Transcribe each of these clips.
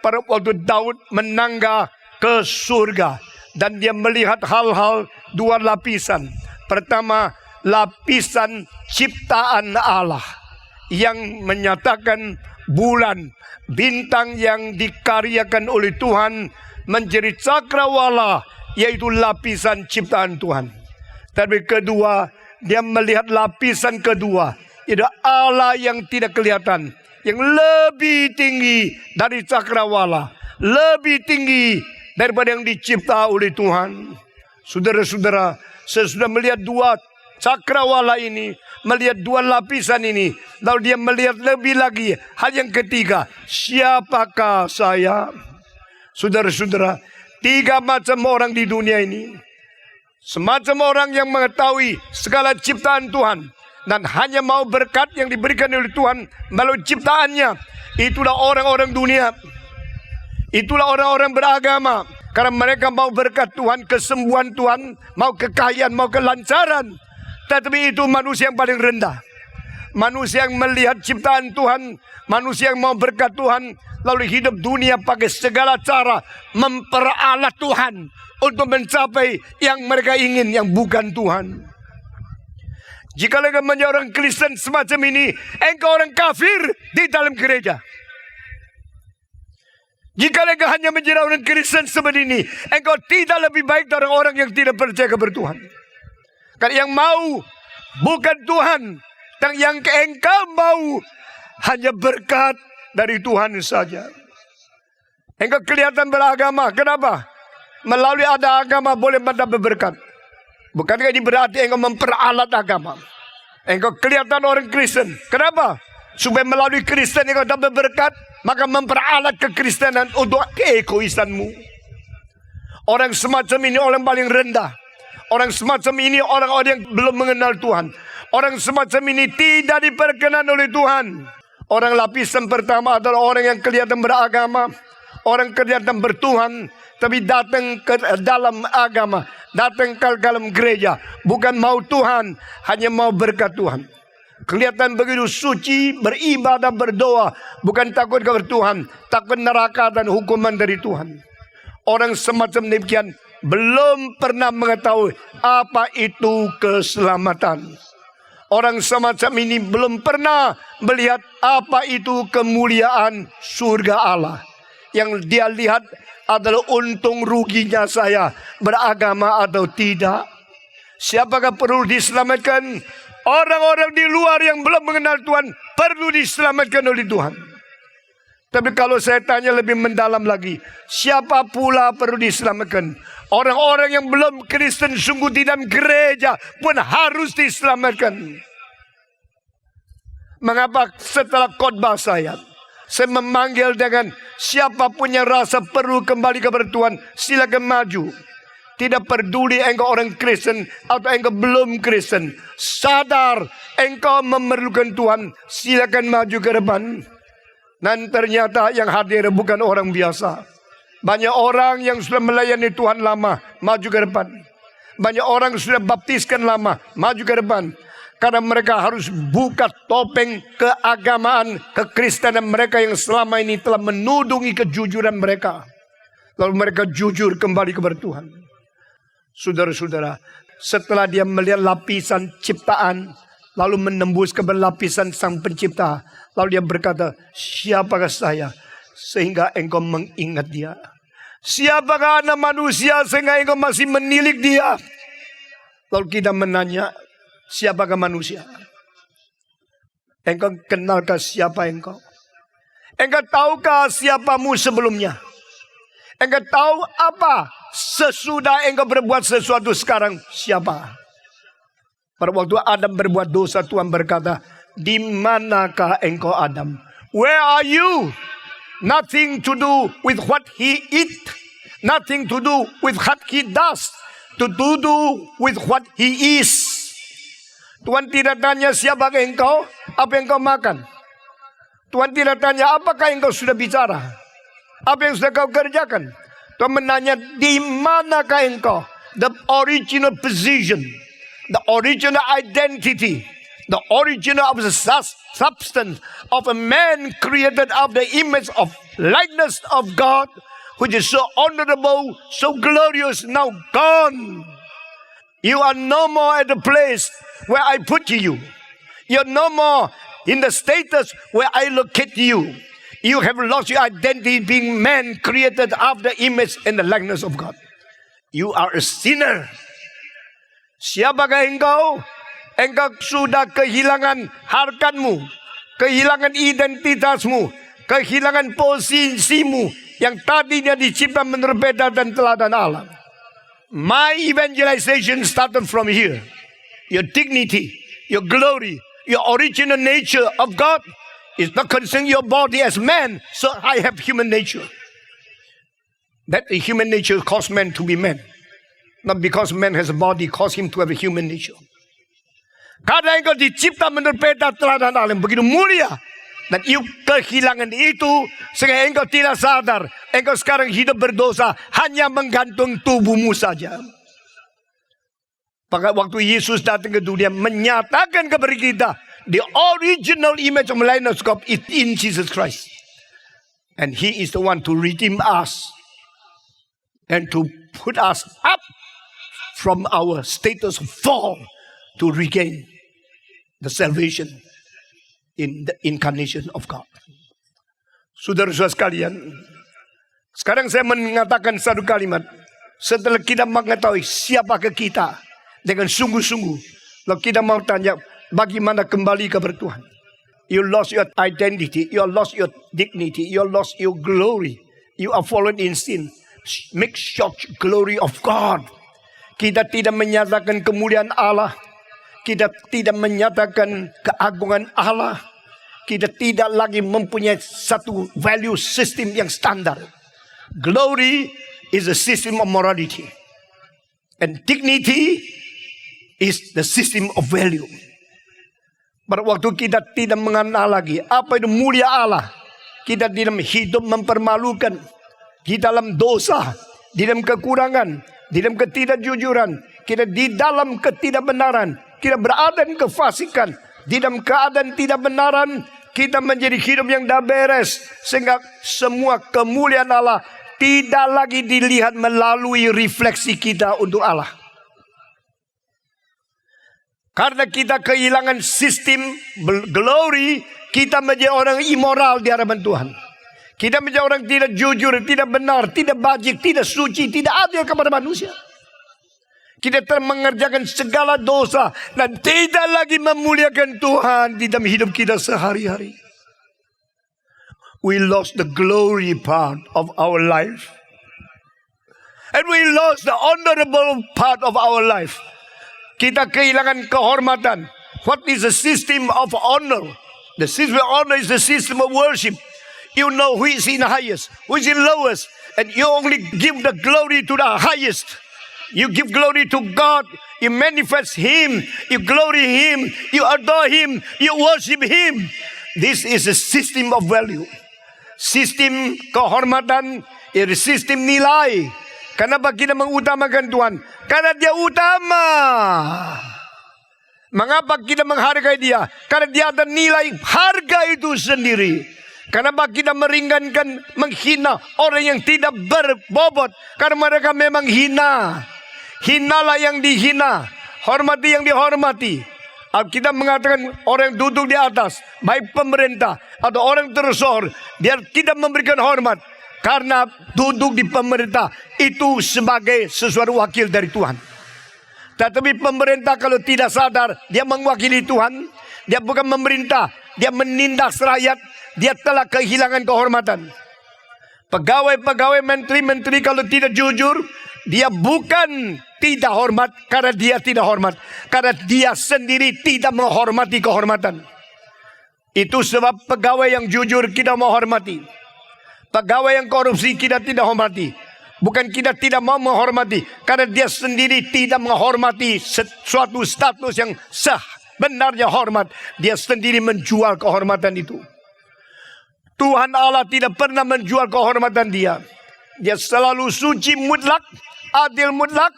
Pada waktu Daud menangga ke surga dan dia melihat hal-hal dua lapisan. Pertama, lapisan ciptaan Allah yang menyatakan bulan, bintang yang dikaryakan oleh Tuhan menjadi cakrawala, yaitu lapisan ciptaan Tuhan. Tapi kedua, dia melihat lapisan kedua, yaitu Allah yang tidak kelihatan, yang lebih tinggi dari cakrawala, lebih tinggi daripada yang dicipta oleh Tuhan. Saudara-saudara, sesudah melihat dua cakrawala ini, melihat dua lapisan ini, lalu dia melihat lebih lagi hal yang ketiga, siapakah saya? Saudara-saudara, tiga macam orang di dunia ini. Semacam orang yang mengetahui segala ciptaan Tuhan dan hanya mau berkat yang diberikan oleh Tuhan melalui ciptaannya. Itulah orang-orang dunia. Itulah orang-orang beragama. Karena mereka mau berkat Tuhan, kesembuhan Tuhan, mau kekayaan, mau kelancaran. Tetapi itu manusia yang paling rendah. Manusia yang melihat ciptaan Tuhan, manusia yang mau berkat Tuhan, lalu hidup dunia pakai segala cara memperalat Tuhan untuk mencapai yang mereka ingin, yang bukan Tuhan. Jika engkau menjadi orang Kristen semacam ini, engkau orang kafir di dalam gereja. Jika engkau hanya menjadi orang Kristen seperti ini, engkau tidak lebih baik dari orang yang tidak percaya kepada Tuhan. Karena yang mau bukan Tuhan, dan yang engkau mau hanya berkat dari Tuhan saja. Engkau kelihatan beragama, kenapa? Melalui ada agama boleh mendapat berkat. Bukankah ini berarti engkau memperalat agama? Engkau kelihatan orang Kristen. Kenapa? Supaya melalui Kristen engkau dapat berkat, maka memperalat kekristenan untuk keegoisanmu. Orang semacam ini orang paling rendah. Orang semacam ini orang-orang yang belum mengenal Tuhan. Orang semacam ini tidak diperkenan oleh Tuhan. Orang lapisan pertama adalah orang yang kelihatan beragama, orang kelihatan bertuhan, tapi datang ke dalam agama, datang ke dalam gereja, bukan mau Tuhan, hanya mau berkat Tuhan. Kelihatan begitu suci, beribadah, berdoa, bukan takut kepada Tuhan, takut neraka dan hukuman dari Tuhan. Orang semacam demikian belum pernah mengetahui apa itu keselamatan. Orang semacam ini belum pernah melihat apa itu kemuliaan surga Allah. Yang dia lihat adalah untung ruginya saya beragama atau tidak. Siapakah perlu diselamatkan? Orang-orang di luar yang belum mengenal Tuhan perlu diselamatkan oleh Tuhan. Tapi kalau saya tanya lebih mendalam lagi, siapa pula perlu diselamatkan? Orang-orang yang belum Kristen sungguh di dalam gereja pun harus diselamatkan. Mengapa setelah khotbah saya memanggil dengan siapapun yang rasa perlu kembali kepada Tuhan, silakan maju. Tidak peduli engkau orang Kristen atau engkau belum Kristen, sadar engkau memerlukan Tuhan, silakan maju ke depan. Dan ternyata yang hadir bukan orang biasa. Banyak orang yang sudah melayani Tuhan lama, maju ke depan. Banyak orang sudah baptiskan lama, maju ke depan. Karena mereka harus buka topeng keagamaan, kekristenan mereka yang selama ini telah menudungi kejujuran mereka. Lalu mereka jujur kembali kepada Tuhan. Saudara-saudara, setelah dia melihat lapisan ciptaan, lalu menembus ke lapisan Sang Pencipta, lalu dia berkata, siapakah saya sehingga engkau mengingat dia? Siapakah anak manusia sehingga engkau masih menilik dia? Lalu kita menanya, siapakah manusia? Engkau kenalkah siapa engkau? Engkau tahukah siapamu sebelumnya? Engkau tahu apa sesudah engkau berbuat sesuatu sekarang? Siapa? Pada waktu Adam berbuat dosa, Tuhan berkata, di manakah engkau Adam? Where are you? Nothing to do with what he eat. Nothing to do with what he does. To do with what he is. Tuhan tidak tanya siapakah engkau, apa yang kau makan. Tuhan tidak tanya apakah engkau sudah bicara, apa yang sudah kau kerjakan. Tuhan menanya di manakah engkau. The original position, the original identity, the original of the substance of a man created of the image of likeness of God, which is so honorable, so glorious, now gone. You are no more at the place where I put you. You're no more in the status where I locate you. You have lost your identity being man created of the image and the likeness of God. You are a sinner. Siapakah engkau? Engkau sudah kehilangan harkatmu, kehilangan identitasmu, kehilangan posisimu yang tadinya dicipta menurut beda dan teladan Allah. My evangelization started from here. Your dignity, your glory, your original nature of God is not concerning your body as man. So I have human nature. That the human nature caused man to be man. Not because man has a body caused him to have a human nature. Karena engkau dicipta menurut beda teladan Allah begitu mulia. Dan kehilangan itu sehingga engkau tidak sadar. Engkau sekarang hidup berdosa hanya menggantung tubuhmu saja. Maka waktu Yesus datang ke dunia menyatakan kepada kita, the original image of likeness of God is in Jesus Christ. And He is the one to redeem us. And to put us up from our status of fall to regain the salvation in the incarnation of God. Saudara-saudara sekalian, sekarang saya mengatakan satu kalimat. Setelah kita mengetahui siapakah kita dengan sungguh-sungguh, lalu kita mau tanya, bagaimana kembali kepada Tuhan? You lost your identity, you lost your dignity, you lost your glory. You are fallen in sin. Make short glory of God. Kita tidak menyatakan kemuliaan Allah. Kita tidak menyatakan keagungan Allah. kita tidak lagi mempunyai satu value system yang standar. Glory is a system of morality. And dignity is the system of value. Pada waktu kita tidak mengenal lagi apa itu mulia Allah, kita dalam hidup mempermalukan, di dalam dosa, di dalam kekurangan, di dalam ketidakjujuran, kita di dalam ketidakbenaran, kita berada dalam kefasikan, di dalam keadaan tidak benaran, kita menjadi hidup yang dah beres, sehingga semua kemuliaan Allah tidak lagi dilihat melalui refleksi kita untuk Allah. Karena kita kehilangan sistem glory, kita menjadi orang immoral di hadapan Tuhan. Kita menjadi orang tidak jujur, tidak benar, tidak bajik, tidak suci, tidak adil kepada manusia. Kita telah mengerjakan segala dosa dan tidak lagi memuliakan Tuhan di dalam hidup kita sehari-hari. We lost the glory part of our life. And we lost the honorable part of our life. Kita kehilangan kehormatan. What is the system of honor? The system of honor is the system of worship. You know who is in the highest, who is in lowest, and you only give the glory to the highest. You give glory to God. You manifest Him. You glory Him. You adore Him. You worship Him. This is a system of value. Sistem kehormatan, sistem nilai. Kenapa kita mengutamakan Tuhan? Karena Dia utama. Mengapa kita menghargai Dia? Karena Dia ada nilai harga itu sendiri. Kenapa kita meringankan, menghina orang yang tidak berbobot? Karena mereka memang hina. Hinalah yang dihina, hormati yang dihormati. Kita mengatakan orang yang duduk di atas, baik pemerintah atau orang tersohor, dia tidak memberikan hormat. Karena duduk di pemerintah itu sebagai sesuatu wakil dari Tuhan. Tetapi pemerintah kalau tidak sadar, dia mewakili Tuhan. Dia bukan memerintah, dia menindas rakyat. Dia telah kehilangan kehormatan. Pegawai-pegawai, menteri-menteri kalau tidak jujur, dia bukan tidak hormat karena dia tidak hormat, karena dia sendiri tidak menghormati kehormatan. Itu sebab pegawai yang jujur kita menghormati. Pegawai yang korupsi kita tidak hormati. Bukan kita tidak mau menghormati, karena dia sendiri tidak menghormati suatu status yang sebenarnya hormat. Dia sendiri menjual kehormatan itu. Tuhan Allah tidak pernah menjual kehormatan Dia. Dia selalu suci mutlak, adil mutlak,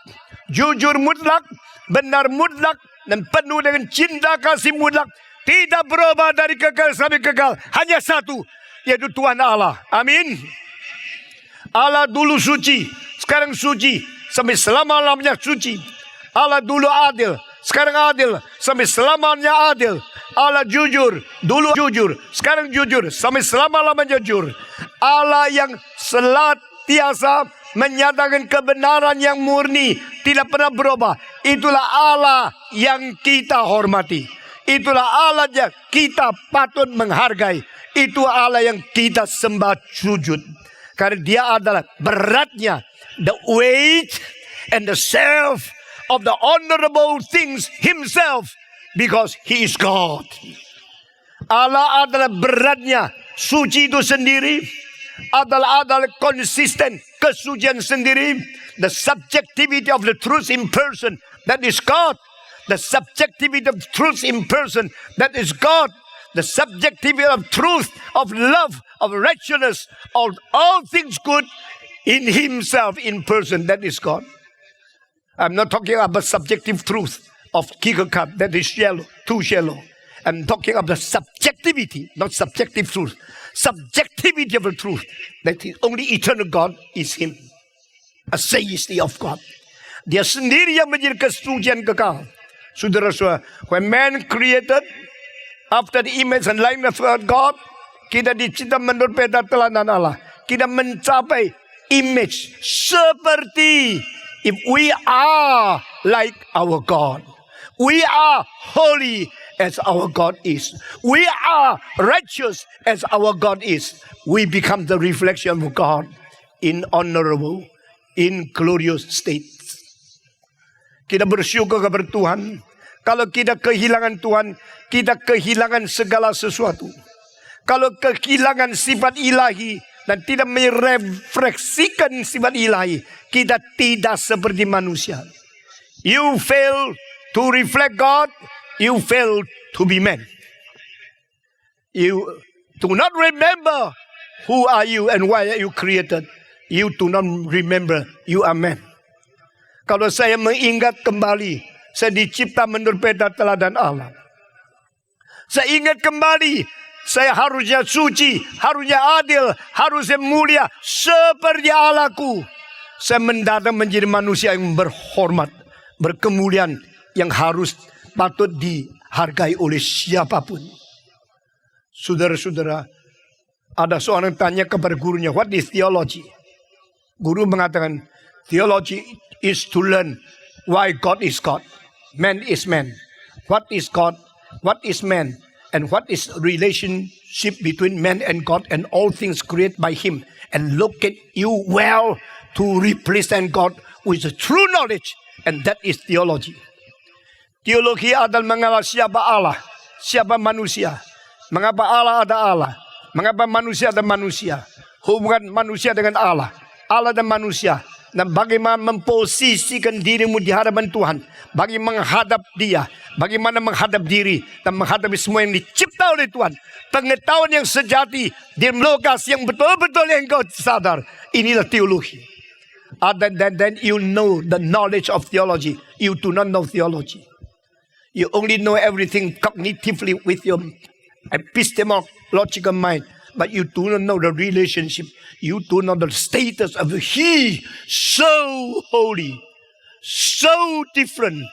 jujur mutlak, benar mutlak, dan penuh dengan cinta kasih mutlak. Tidak berubah dari kekal sampai kekal. Hanya satu, yaitu Tuhan Allah. Amin. Allah dulu suci, sekarang suci, sampai selama-lamanya suci. Allah dulu adil, sekarang adil, sampai selamanya adil. Allah jujur, dulu jujur, sekarang jujur, sampai selama-lamanya jujur. Allah yang senantiasa menyatakan kebenaran yang murni, tidak pernah berubah. Itulah Allah yang kita hormati. Itulah Allah yang kita patut menghargai. Itu Allah yang kita sembah sujud. Karena Dia adalah beratnya, the weight and the self of the honorable things Himself, because He is God. Allah adalah beratnya, suci itu sendiri, adalah konsisten, kesucian sendiri. The subjectivity of the truth in person, that is God. The subjectivity of truth in person, that is God. The subjectivity of truth, of love, of righteousness, of all things good in Himself in person, that is God. I'm not talking about subjective truth of Kierkegaard, that is shallow, too shallow. I'm talking about subjectivity, not subjective truth. Subjectivity of the truth, that is only eternal God is Him. A aseity of God. Dia sendiri yang menjadi kesucian kekal. Saudara-saudara, when man created after the image and likeness of God, kita dicipta menurut peta teladan Allah. Kita mencapai image seperti, if we are like our God. We are holy as our God is. We are righteous as our God is. We become the reflection of God in honorable, in glorious state. Kita bersyukur kepada Tuhan. Kalau kita kehilangan Tuhan, kita kehilangan segala sesuatu. Kalau kehilangan sifat ilahi dan tidak merefleksikan sifat ilahi, kita tidak seperti manusia. You fail to reflect God, you fail to be man. You do not remember who are you and why are you created. You do not remember you are man. Kalau saya mengingat kembali, saya dicipta menurut peta teladan Allah. Saya ingat kembali, saya harusnya suci, harusnya adil, harusnya mulia seperti Allahku. Saya mendadak menjadi manusia yang berhormat, berkemuliaan, yang harus patut dihargai oleh siapapun. Saudara-saudara, ada seorang tanya kepada gurunya, what is theology? Guru mengatakan, theology is to learn why God is God. Man is man. What is God? What is man? And what is relationship between man and God and all things created by Him? And look at you well to represent God with the true knowledge. And that is theology. Teologi adalah mengenal siapa Allah, siapa manusia. Mengapa Allah ada Allah? Mengapa manusia ada manusia? Hubungan manusia dengan Allah, Allah dan manusia. Dan bagaimana memposisikan dirimu di hadapan Tuhan. Bagi menghadap Dia. Bagaimana menghadap diri. Dan menghadapi semua yang dicipta oleh Tuhan. Pengetahuan yang sejati. Di lokasi yang betul-betul yang kau sadar. Inilah teologi. Other than you know the knowledge of theology. You do not know theology. You only know everything cognitively with your epistemological mind. But you do not know the relationship. You do not know the status of He, so holy, so different,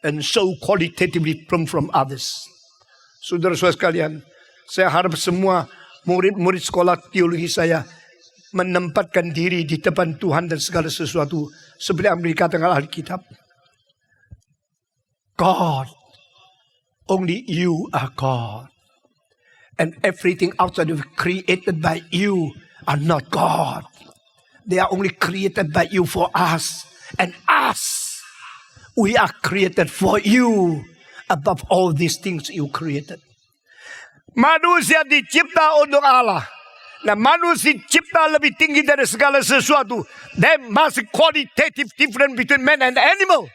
and so qualitatively from others. Saudara-saudara sekalian, saya harap semua murid-murid sekolah teologi saya menempatkan diri di depan Tuhan dan segala sesuatu seperti yang dikatakan Alkitab. God, only you are God. And everything outside of created by you are not God. They are only created by you for us. And us, we are created for you above all these things you created. Manusia dicipta untuk Allah. Nah, manusia dicipta lebih tinggi dari segala sesuatu. There must be qualitative difference between man and animal.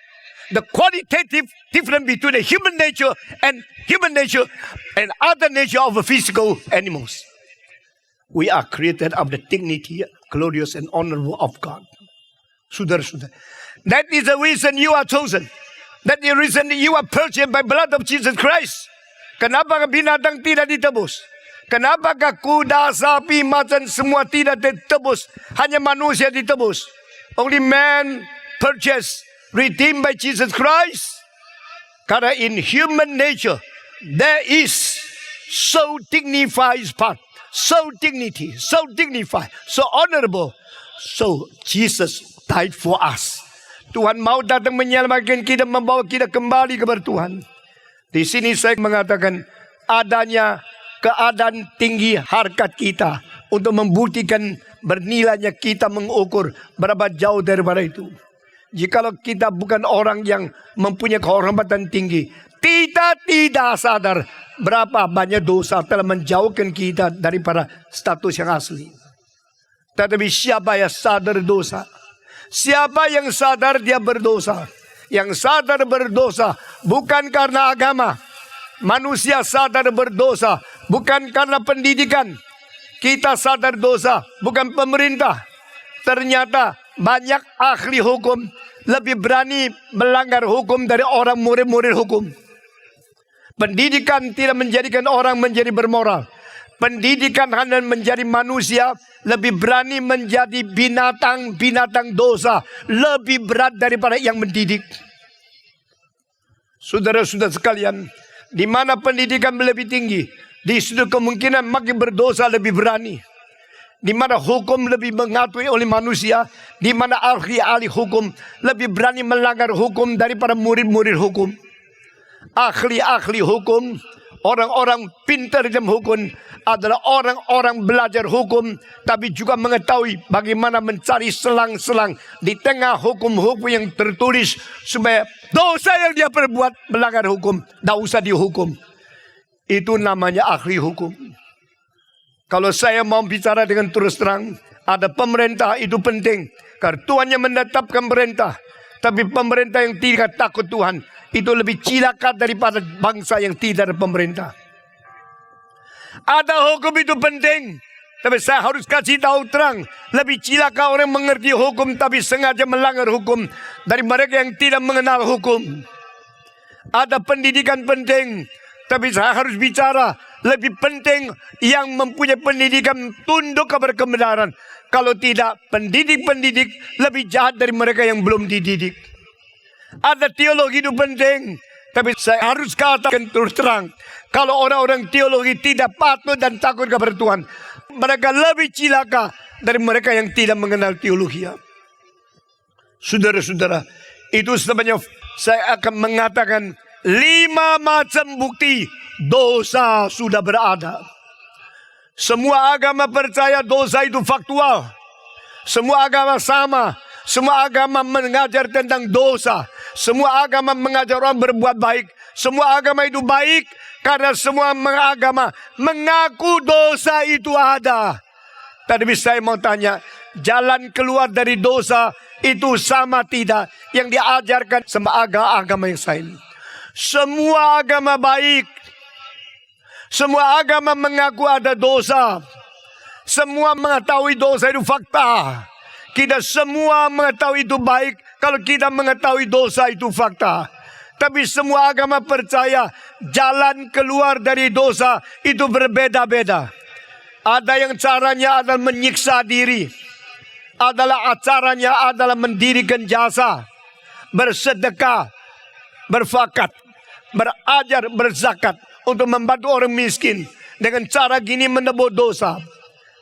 The qualitative difference between the human nature and other nature of the physical animals. We are created of the dignity, glorious and honorable of God. Saudara-saudara, that is the reason you are chosen. That is the reason you are purchased by blood of Jesus Christ. Kenapa binatang tidak ditebus? Kenapa kuda, sapi, macan semua tidak ditebus? Hanya manusia ditebus. Only man purchased, redeemed by Jesus Christ. Karena in human nature, there is so dignified part, so dignity, so dignified, so honorable. So Jesus died for us. Tuhan mau datang menyelamatkan kita, membawa kita kembali kepada Tuhan. Di sini saya mengatakan adanya keadaan tinggi harkat kita untuk membuktikan bernilainya kita mengukur berapa jauh daripada itu. Jikalau kita bukan orang yang mempunyai kehormatan tinggi, kita tidak sadar berapa banyak dosa telah menjauhkan kita daripada status yang asli. Tetapi siapa yang sadar dosa? Siapa yang sadar dia berdosa? Yang sadar berdosa bukan karena agama. Manusia sadar berdosa bukan karena pendidikan. Kita sadar dosa bukan pemerintah. Ternyata banyak ahli hukum lebih berani melanggar hukum dari orang murid-murid hukum. Pendidikan tidak menjadikan orang menjadi bermoral. Pendidikan hanya menjadi manusia lebih berani menjadi binatang dosa. Lebih berat daripada yang mendidik. Saudara-saudara sekalian, di mana pendidikan lebih tinggi, di situ kemungkinan makin berdosa lebih berani. Di mana hukum lebih mengatur oleh manusia, di mana ahli-ahli hukum lebih berani melanggar hukum daripada murid-murid hukum. Ahli-ahli hukum, orang-orang pintar dalam hukum adalah orang-orang belajar hukum, tapi juga mengetahui bagaimana mencari selang-selang di tengah hukum-hukum yang tertulis supaya dosa yang dia perbuat melanggar hukum, tidak usah dihukum. Itu namanya ahli hukum. Kalau saya mau bicara dengan terus terang, ada pemerintah itu penting. Karena Tuhan yang menetapkan pemerintah. Tapi pemerintah yang tidak takut Tuhan, itu lebih cilaka daripada bangsa yang tidak ada pemerintah. Ada hukum itu penting. Tapi saya harus kasih tahu terang. Lebih cilaka orang mengerti hukum tapi sengaja melanggar hukum dari mereka yang tidak mengenal hukum. Ada pendidikan penting. Tapi saya harus bicara, lebih penting yang mempunyai pendidikan tunduk kepada kebenaran. Kalau tidak, pendidik-pendidik lebih jahat dari mereka yang belum dididik. Ada teologi itu penting. Tapi saya harus katakan terus terang, kalau orang-orang teologi tidak patut dan takut kepada Tuhan, mereka lebih cilaka dari mereka yang tidak mengenal teologi. Saudara-saudara, itu sebabnya saya akan mengatakan 5 macam bukti dosa sudah berada. Semua agama percaya dosa itu faktual. Semua agama sama. Semua agama mengajar tentang dosa. Semua agama mengajar orang berbuat baik. Semua agama itu baik karena semua agama mengaku dosa itu ada. Tapi saya mau tanya, jalan keluar dari dosa itu sama tidak yang diajarkan sama agama yang lain? Semua agama baik. Semua agama mengaku ada dosa. Semua mengetahui dosa itu fakta. Kita semua mengetahui itu baik kalau kita mengetahui dosa itu fakta. Tapi semua agama percaya jalan keluar dari dosa itu berbeda-beda. Ada yang caranya adalah menyiksa diri. Caranya adalah mendirikan jasa, bersedekah, berfakat, berajar, berzakat untuk membantu orang miskin. Dengan cara gini menebus dosa.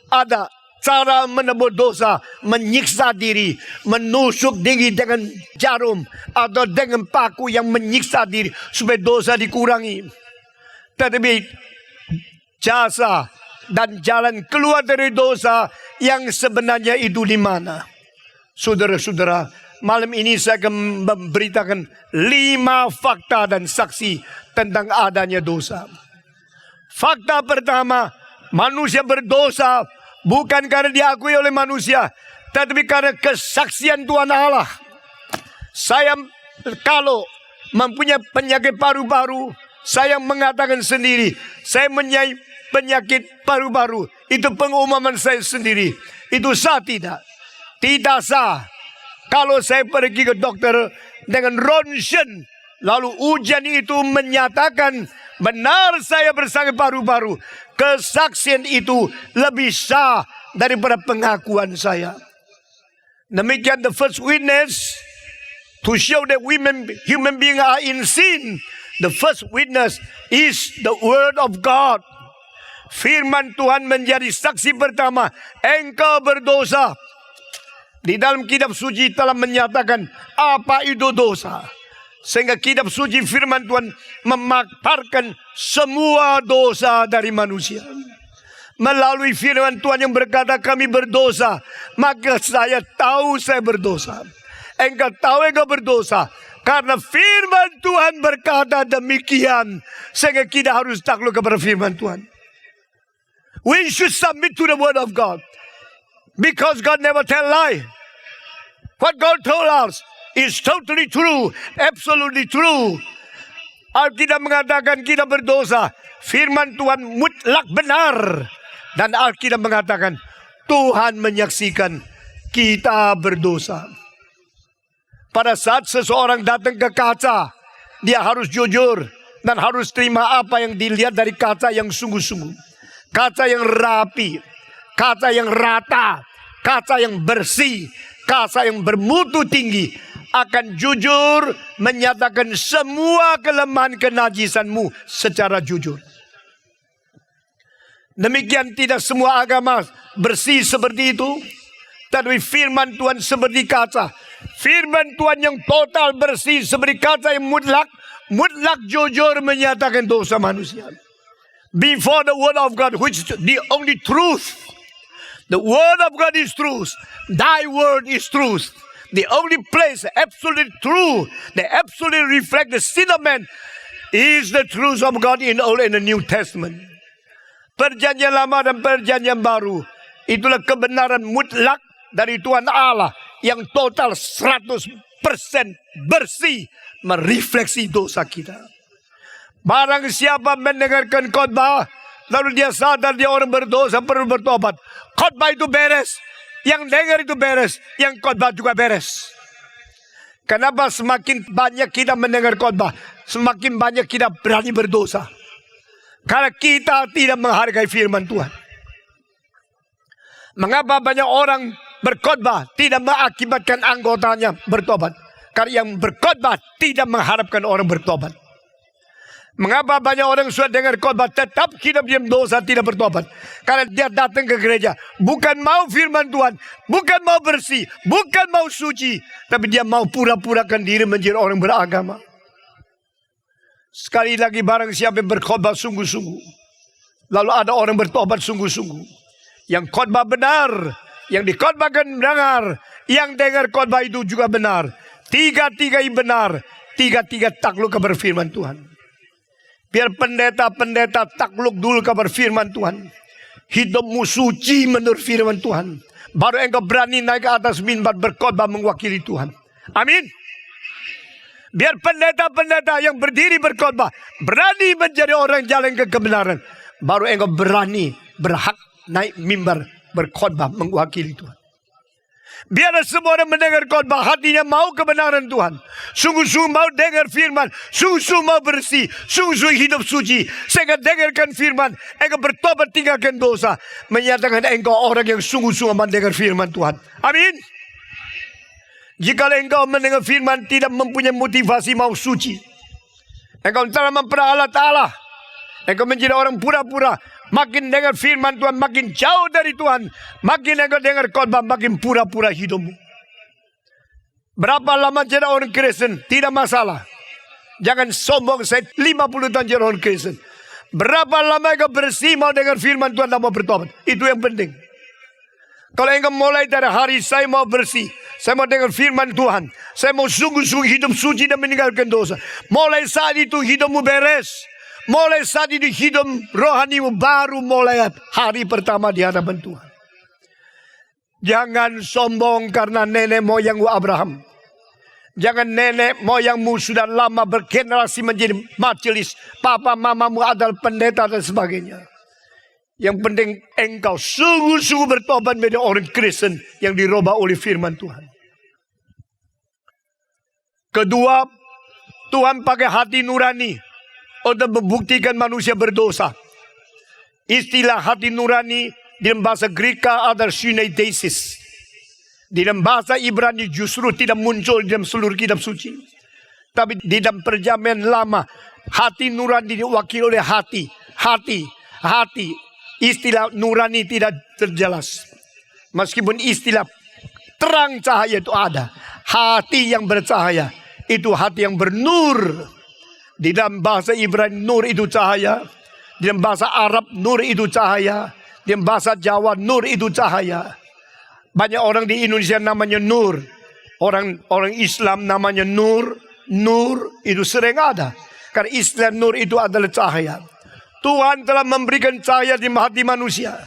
Ada cara menebus dosa, menyiksa diri, menusuk diri dengan jarum atau dengan paku yang menyiksa diri supaya dosa dikurangi. Tetapi jasa dan jalan keluar dari dosa yang sebenarnya itu di mana? Saudara-saudara, malam ini saya akan memberitakan 5 fakta dan saksi tentang adanya dosa. Fakta pertama, manusia berdosa bukan karena diakui oleh manusia, tetapi karena kesaksian Tuhan Allah. Saya kalau mempunyai penyakit paru-paru, saya mengatakan sendiri, saya mempunyai penyakit paru-paru. Itu pengumuman saya sendiri. Itu sah tidak? Tidak sah. Kalau saya pergi ke dokter dengan ronsen, lalu ujian itu menyatakan benar saya bersakit paru-paru, kesaksian itu lebih sah daripada pengakuan saya. Demikian the first witness to show that human beings are in sin. The first witness is the word of God. Firman Tuhan menjadi saksi pertama, engkau berdosa. Di dalam kitab suci telah menyatakan apa itu dosa. Sehingga kitab suci firman Tuhan memaparkan semua dosa dari manusia. Melalui firman Tuhan yang berkata kami berdosa, maka saya tahu saya berdosa. Engkau tahu engkau berdosa karena firman Tuhan berkata demikian. Sehingga kita harus takluk kepada firman Tuhan. We should submit to the word of God. Because God never tell lie. What God told us is totally true, absolutely true. Alkitab mengatakan kita berdosa. Firman Tuhan mutlak benar. Dan Alkitab mengatakan Tuhan menyaksikan kita berdosa. Pada saat seseorang datang ke kaca, dia harus jujur dan harus terima apa yang dilihat dari kaca yang sungguh-sungguh. Kaca yang rapi, kaca yang rata, kaca yang bersih, kaca yang bermutu tinggi, akan jujur menyatakan semua kelemahan kenajisanmu secara jujur. Demikian tidak semua agama bersih seperti itu. Tapi firman Tuhan seperti kaca. Firman Tuhan yang total bersih seperti kaca yang mutlak jujur menyatakan dosa manusia. Before the word of God, which is the only truth. The word of God is truth. Thy word is truth. The only place, absolutely true, that absolutely reflect the sin of man is the truth of God in Old and the New Testament. Perjanjian lama dan perjanjian baru, itulah kebenaran mutlak dari Tuhan Allah yang total 100% bersih, merefleksi dosa kita. Barang siapa mendengarkan khotbah, lalu dia sadar dia orang berdosa, perlu bertobat, khotbah itu beres. Yang dengar itu beres, yang khotbah juga beres. Kenapa semakin banyak kita mendengar khotbah, semakin banyak kita berani berdosa? Karena kita tidak menghargai firman Tuhan. Mengapa banyak orang berkhotbah tidak mengakibatkan anggotanya bertobat? Karena yang berkhotbah tidak mengharapkan orang bertobat. Mengapa banyak orang sudah dengar khotbah tetap hidup diam dosa, tidak bertobat? Karena dia datang ke gereja bukan mau firman Tuhan, bukan mau bersih, bukan mau suci, tapi dia mau pura-purakan diri menjadi orang beragama. Sekali lagi, barang siapa yang berkhotbah sungguh-sungguh, lalu ada orang bertobat sungguh-sungguh, yang khotbah benar, yang dikhotbahkan benar, yang dengar khotbah itu juga benar, tiga-tiga benar, tiga-tiga takluk kepada firman Tuhan. Biar pendeta-pendeta takluk dulu kabar firman Tuhan. Hidupmu suci menurut firman Tuhan. Baru engkau berani naik ke atas mimbar berkhotbah mewakili Tuhan. Amin. Biar pendeta-pendeta yang berdiri berkhotbah berani menjadi orang jalan ke kebenaran. Baru engkau berani, berhak naik mimbar berkhotbah mewakili Tuhan. Biar semua orang mendengar khotbah, hatinya mau kebenaran Tuhan, sungguh-sungguh mau dengar firman, sungguh-sungguh mau bersih, sungguh-sungguh hidup suci. Sehingga dengarkan firman, engkau bertobat tinggalkan dosa, menyatakan engkau orang yang sungguh-sungguh mendengar firman Tuhan. Amin. Jika engkau mendengar firman tidak mempunyai motivasi mau suci, engkau telah memperalat Allah, engkau menjadi orang pura-pura. Makin dengar firman Tuhan, makin jauh dari Tuhan. Makin engkau dengar khotbah, makin pura-pura hidupmu. Berapa lama jadi orang Kristen? Tidak masalah. Jangan sombong, saya 50 tahun jadi orang Kristen. Berapa lama engkau bersih mau dengar firman Tuhan dan mau bertobat? Itu yang penting. Kalau engkau mulai dari hari saya mau bersih, saya mau dengar firman Tuhan, saya mau sungguh-sungguh hidup suci dan meninggalkan dosa, mulai saat itu hidupmu beres. Mulai saat ini hidup rohanimu baru mulai hari pertama di hadapan Tuhan. Jangan sombong karena nenek moyangmu Abraham. Jangan nenek moyangmu sudah lama bergenerasi menjadi majelis, papa mamamu adalah pendeta dan sebagainya. Yang penting engkau sungguh-sungguh bertobat menjadi orang Kristen yang dirubah oleh firman Tuhan. Kedua, Tuhan pakai hati nurani untuk membuktikan manusia berdosa. Istilah hati nurani di dalam bahasa Greka adalah syneidesis. Di dalam bahasa Ibrani justru tidak muncul di dalam seluruh kitab suci. Tapi di dalam perjanjian lama, hati nurani diwakili oleh hati. Istilah nurani tidak terjelas. Meskipun istilah terang cahaya itu ada. Hati yang bercahaya, itu hati yang bernur. Di dalam bahasa Ibrani nur itu cahaya. Di dalam bahasa Arab nur itu cahaya. Di dalam bahasa Jawa nur itu cahaya. Banyak orang di Indonesia namanya Nur. Orang Islam namanya Nur. Nur itu sering ada. Karena Islam nur itu adalah cahaya. Tuhan telah memberikan cahaya di hati manusia.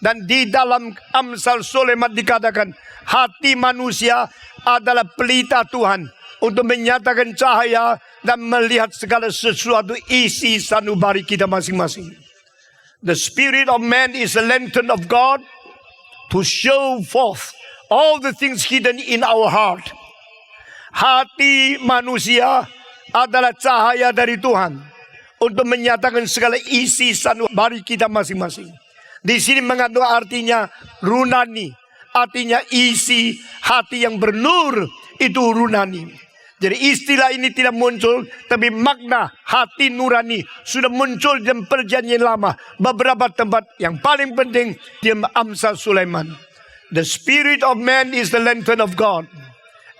Dan di dalam Amsal Sulaiman dikatakan hati manusia adalah pelita Tuhan untuk menyatakan cahaya dan melihat segala sesuatu isi sanubari kita masing-masing. The spirit of man is a lantern of God to show forth all the things hidden in our heart. Hati manusia adalah cahaya dari Tuhan untuk menyatakan segala isi sanubari kita masing-masing. Di sini mengandung artinya runani, artinya isi hati yang bernur itu runani. Jadi istilah ini tidak muncul, tapi makna hati nurani sudah muncul dalam perjanjian lama. Beberapa tempat yang paling penting di Amsal Sulaiman. The spirit of man is the lantern of God.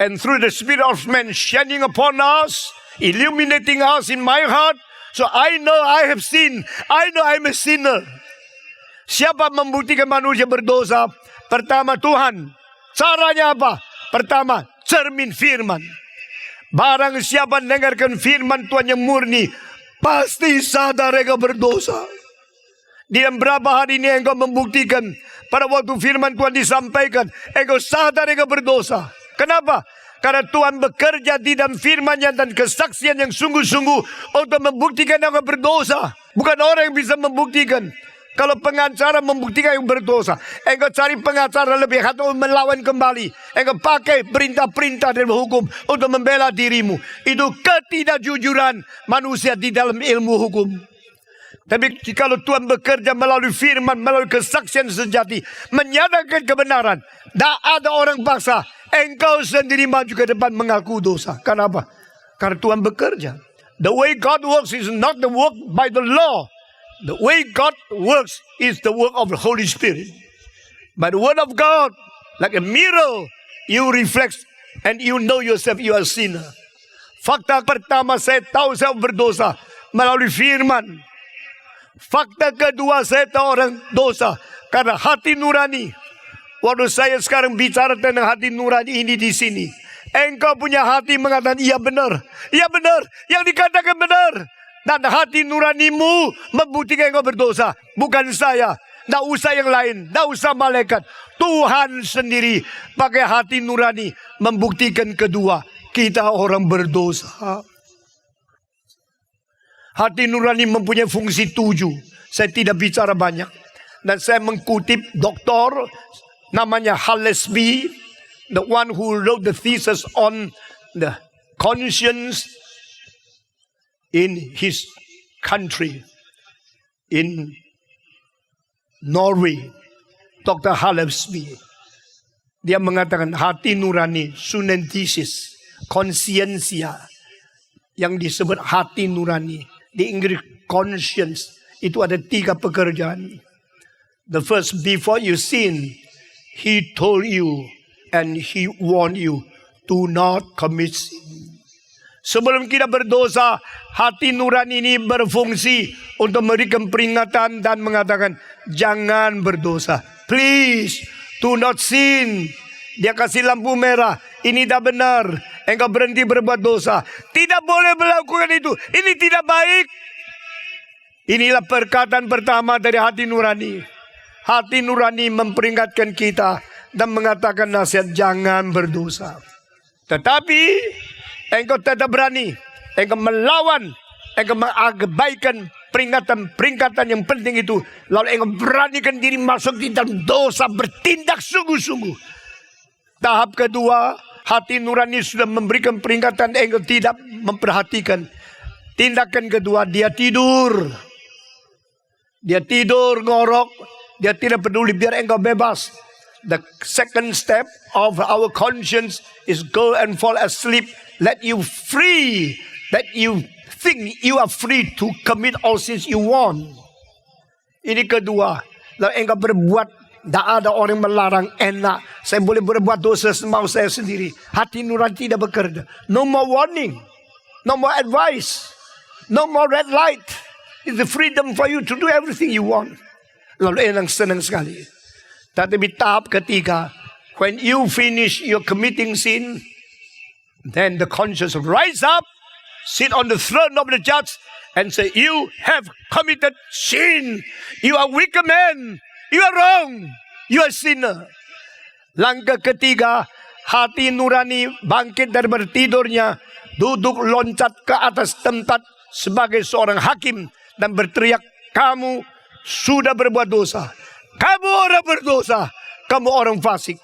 And through the spirit of man shining upon us, illuminating us in my heart. So I know I have sinned. I know I'm a sinner. Siapa membuktikan manusia berdosa? Pertama Tuhan. Caranya apa? Pertama cermin firman. Barang siapa dengarkan firman Tuhan yang murni, pasti sadar mereka berdosa. Di dalam berapa hari ini engkau membuktikan pada waktu firman Tuhan disampaikan, engkau sadar engkau berdosa. Kenapa? Karena Tuhan bekerja di dalam firman-Nya dan kesaksian yang sungguh-sungguh untuk membuktikan engkau berdosa. Bukan orang yang bisa membuktikan. Kalau pengacara membuktikan yang berdosa, engkau cari pengacara lebih atau melawan kembali. Engkau pakai perintah-perintah dan hukum untuk membela dirimu. Itu ketidakjujuran manusia di dalam ilmu hukum. Tapi kalau Tuhan bekerja melalui firman, melalui kesaksian sejati, menyatakan kebenaran, tak ada orang paksa. Engkau sendiri maju ke depan mengaku dosa. Kenapa? Karena Tuhan bekerja. The way God works is not the work by the law. The way God works is the work of the Holy Spirit. By the word of God, like a mirror, you reflect and you know yourself you are a sinner. Fakta pertama, saya tahu saya berdosa melalui firman. Fakta kedua, saya tahu orang dosa karena hati nurani. Waktu saya sekarang bicara tentang hati nurani ini di sini, engkau punya hati mengatakan iya benar, yang dikatakan benar. Dan hati nuranimu membuktikan engkau berdosa, bukan saya. Tidak usah yang lain, tidak usah malaikat. Tuhan sendiri pakai hati nurani membuktikan kedua, kita orang berdosa. Hati nurani mempunyai fungsi 7. Saya tidak bicara banyak. Dan saya mengutip doktor namanya Hallesby, the one who wrote the thesis on the conscience in his country, in Norway. Dr. Hallesby. Dia mengatakan hati nurani, sunenthesis, konsiensia, yang disebut hati nurani. Di Inggris conscience itu ada 3 pekerjaan. The first, before you sin, he told you and he warned you to not commit sin. Sebelum kita berdosa, hati nurani ini berfungsi untuk memberikan peringatan dan mengatakan jangan berdosa. Please do not sin. Dia kasih lampu merah. Ini dah benar. Engkau berhenti berbuat dosa. Tidak boleh melakukan itu. Ini tidak baik. Inilah perkataan pertama dari hati nurani. Hati nurani memperingatkan kita dan mengatakan nasihat jangan berdosa. Tetapi engkau tetap berani. Engkau melawan. Engkau mengabaikan peringatan yang penting itu. Lalu engkau beranikan diri masuk di dalam dosa. Bertindak sungguh-sungguh. Tahap kedua, hati nurani sudah memberikan peringatan, engkau tidak memperhatikan. Tindakan kedua, dia tidur. Dia tidur, ngorok. Dia tidak peduli, biar engkau bebas. The second step of our conscience is go and fall asleep. Let you free. That you think you are free to commit all sins you want. Ini kedua. Lalu engkau berbuat. Tak ada orang melarang, enak. Saya boleh berbuat dosa semau saya sendiri. Hati nurani tidak bekerja. No more warning. No more advice. No more red light. It's the freedom for you to do everything you want. Lalu enak, senang sekali. Tetapi tahap ketiga, when you finish your committing sin, then the conscience rise up, sit on the throne of the judge, and say, you have committed sin. You are wicked man. You are wrong. You are sinner. Langkah ketiga, hati nurani bangkit dari bertidurnya, duduk loncat ke atas tempat sebagai seorang hakim dan berteriak, kamu sudah berbuat dosa. Kamu orang berdosa. Kamu orang fasik.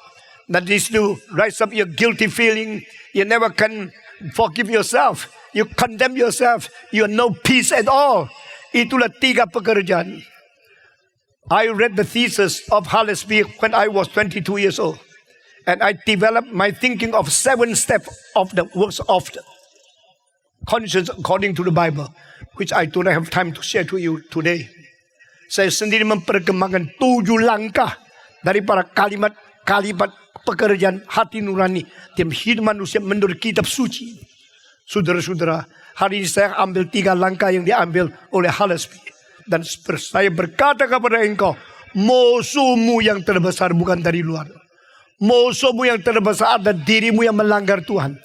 That is to rise up your guilty feeling. You never can forgive yourself. You condemn yourself. You have no peace at all. Itulah 3 pekerjaan. I read the thesis of Hallesby when I was 22 years old. And I developed my thinking of 7 steps of the works of the conscience according to the Bible, which I do not have time to share to you today. Saya sendiri memperkembangkan 7 langkah daripada kalimat pekerjaan hati nurani dalam hidup manusia menurut kitab suci. Saudara-saudara, hari ini saya ambil 3 langkah yang diambil oleh Hallesby. Dan saya berkata kepada engkau, musuhmu yang terbesar bukan dari luar. Musuhmu yang terbesar adalah dirimu yang melanggar Tuhan.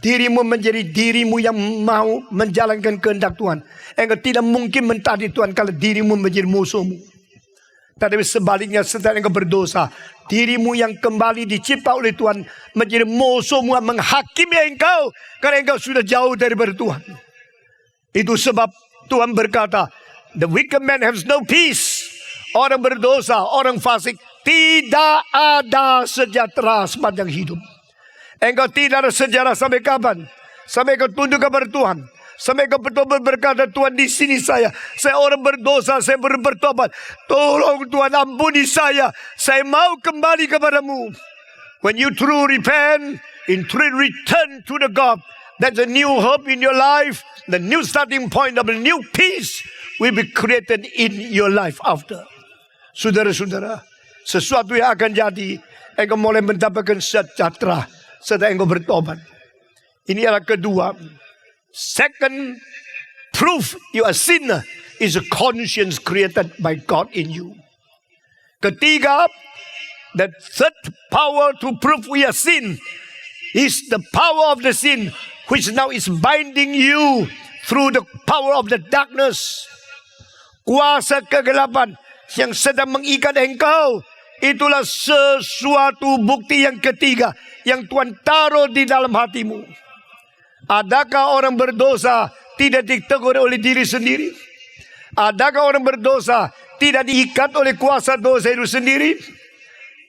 Dirimu menjadi dirimu yang mau menjalankan kehendak Tuhan. Engkau tidak mungkin mentaati Tuhan kalau dirimu menjadi musuhmu. Tetapi sebaliknya setelah engkau berdosa, dirimu yang kembali dicipta oleh Tuhan menjadi musuhmu, menghakimi engkau karena engkau sudah jauh dari Tuhan. Itu sebab Tuhan berkata, the wicked man has no peace. Orang berdosa, orang fasik, tidak ada sejahtera sepanjang hidup. Engkau tidak ada sejarah sampai kapan? Sampai kau tunduk kepada Tuhan. Sampai kau betul-betul berkata, Tuhan di sini saya orang berdosa, saya bertobat. Tolong Tuhan ampuni saya mau kembali kepadamu. When you truly repent, in true return to the God, that's a new hope in your life. The new starting point of a new peace will be created in your life after. Saudara-saudara, sesuatu yang akan jadi, engkau mulai mendapatkan sejahtera setelah engkau bertobat. Ini adalah kedua. Second proof you are a sinner is a conscience created by God in you. Ketiga, the third power to prove we are sin is the power of the sin which now is binding you through the power of the darkness. Kuasa kegelapan yang sedang mengikat engkau, itulah sesuatu bukti yang ketiga yang Tuhan taruh di dalam hatimu. Adakah orang berdosa tidak ditegur oleh diri sendiri? Adakah orang berdosa tidak diikat oleh kuasa dosa itu sendiri?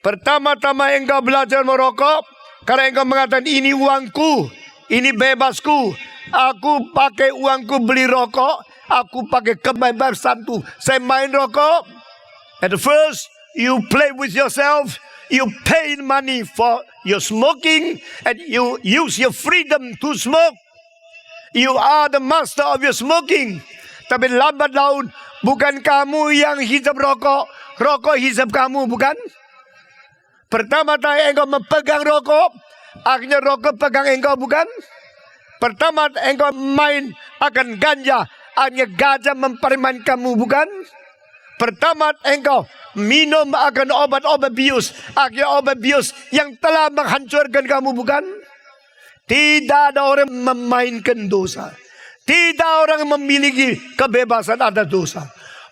Pertama-tama engkau belajar merokok karena engkau mengatakan ini uangku, ini bebasku. Aku pakai uangku beli rokok, aku pakai kebebasanku, saya main rokok. At first you play with yourself. You pay money for your smoking and you use your freedom to smoke. You are the master of your smoking. Tapi lambat laun bukan kamu yang hisap rokok, rokok hisap kamu, bukan? Pertama-tama engkau memegang rokok, akhirnya rokok pegang engkau, bukan? Pertama engkau main akan ganja, akhirnya ganja mempermain kamu, bukan? Pertama engkau minum akan obat-obat bius, akhirnya obat bius yang telah menghancurkan kamu, bukan? Tidak ada orang memainkan dosa. Tidak orang memiliki kebebasan atas dosa.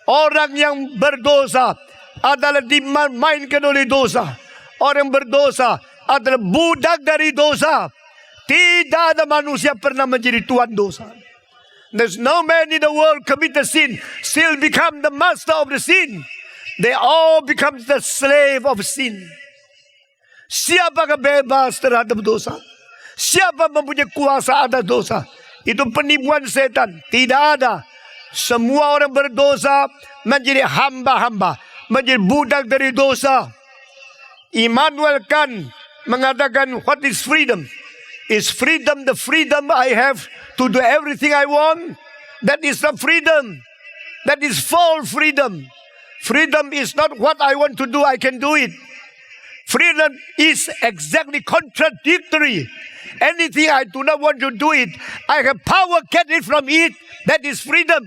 Orang yang berdosa adalah dimainkan oleh dosa. Orang berdosa adalah budak dari dosa. Tidak ada manusia pernah menjadi tuan dosa. There's no man in the world commit the sin, still become the master of the sin. They all become the slave of sin. Siapa bebas terhadap dosa? Siapa mempunyai kuasa atas dosa? Itu penipuan setan. Tidak ada. Semua orang berdosa menjadi hamba-hamba, menjadi budak dari dosa. Immanuel Kant mengatakan, what is freedom? Is freedom the freedom I have to do everything I want? That is not freedom. That is false freedom. Freedom is not what I want to do, I can do it. Freedom is exactly contradictory. Anything I do not want to do it, I have power get it from it. That is freedom.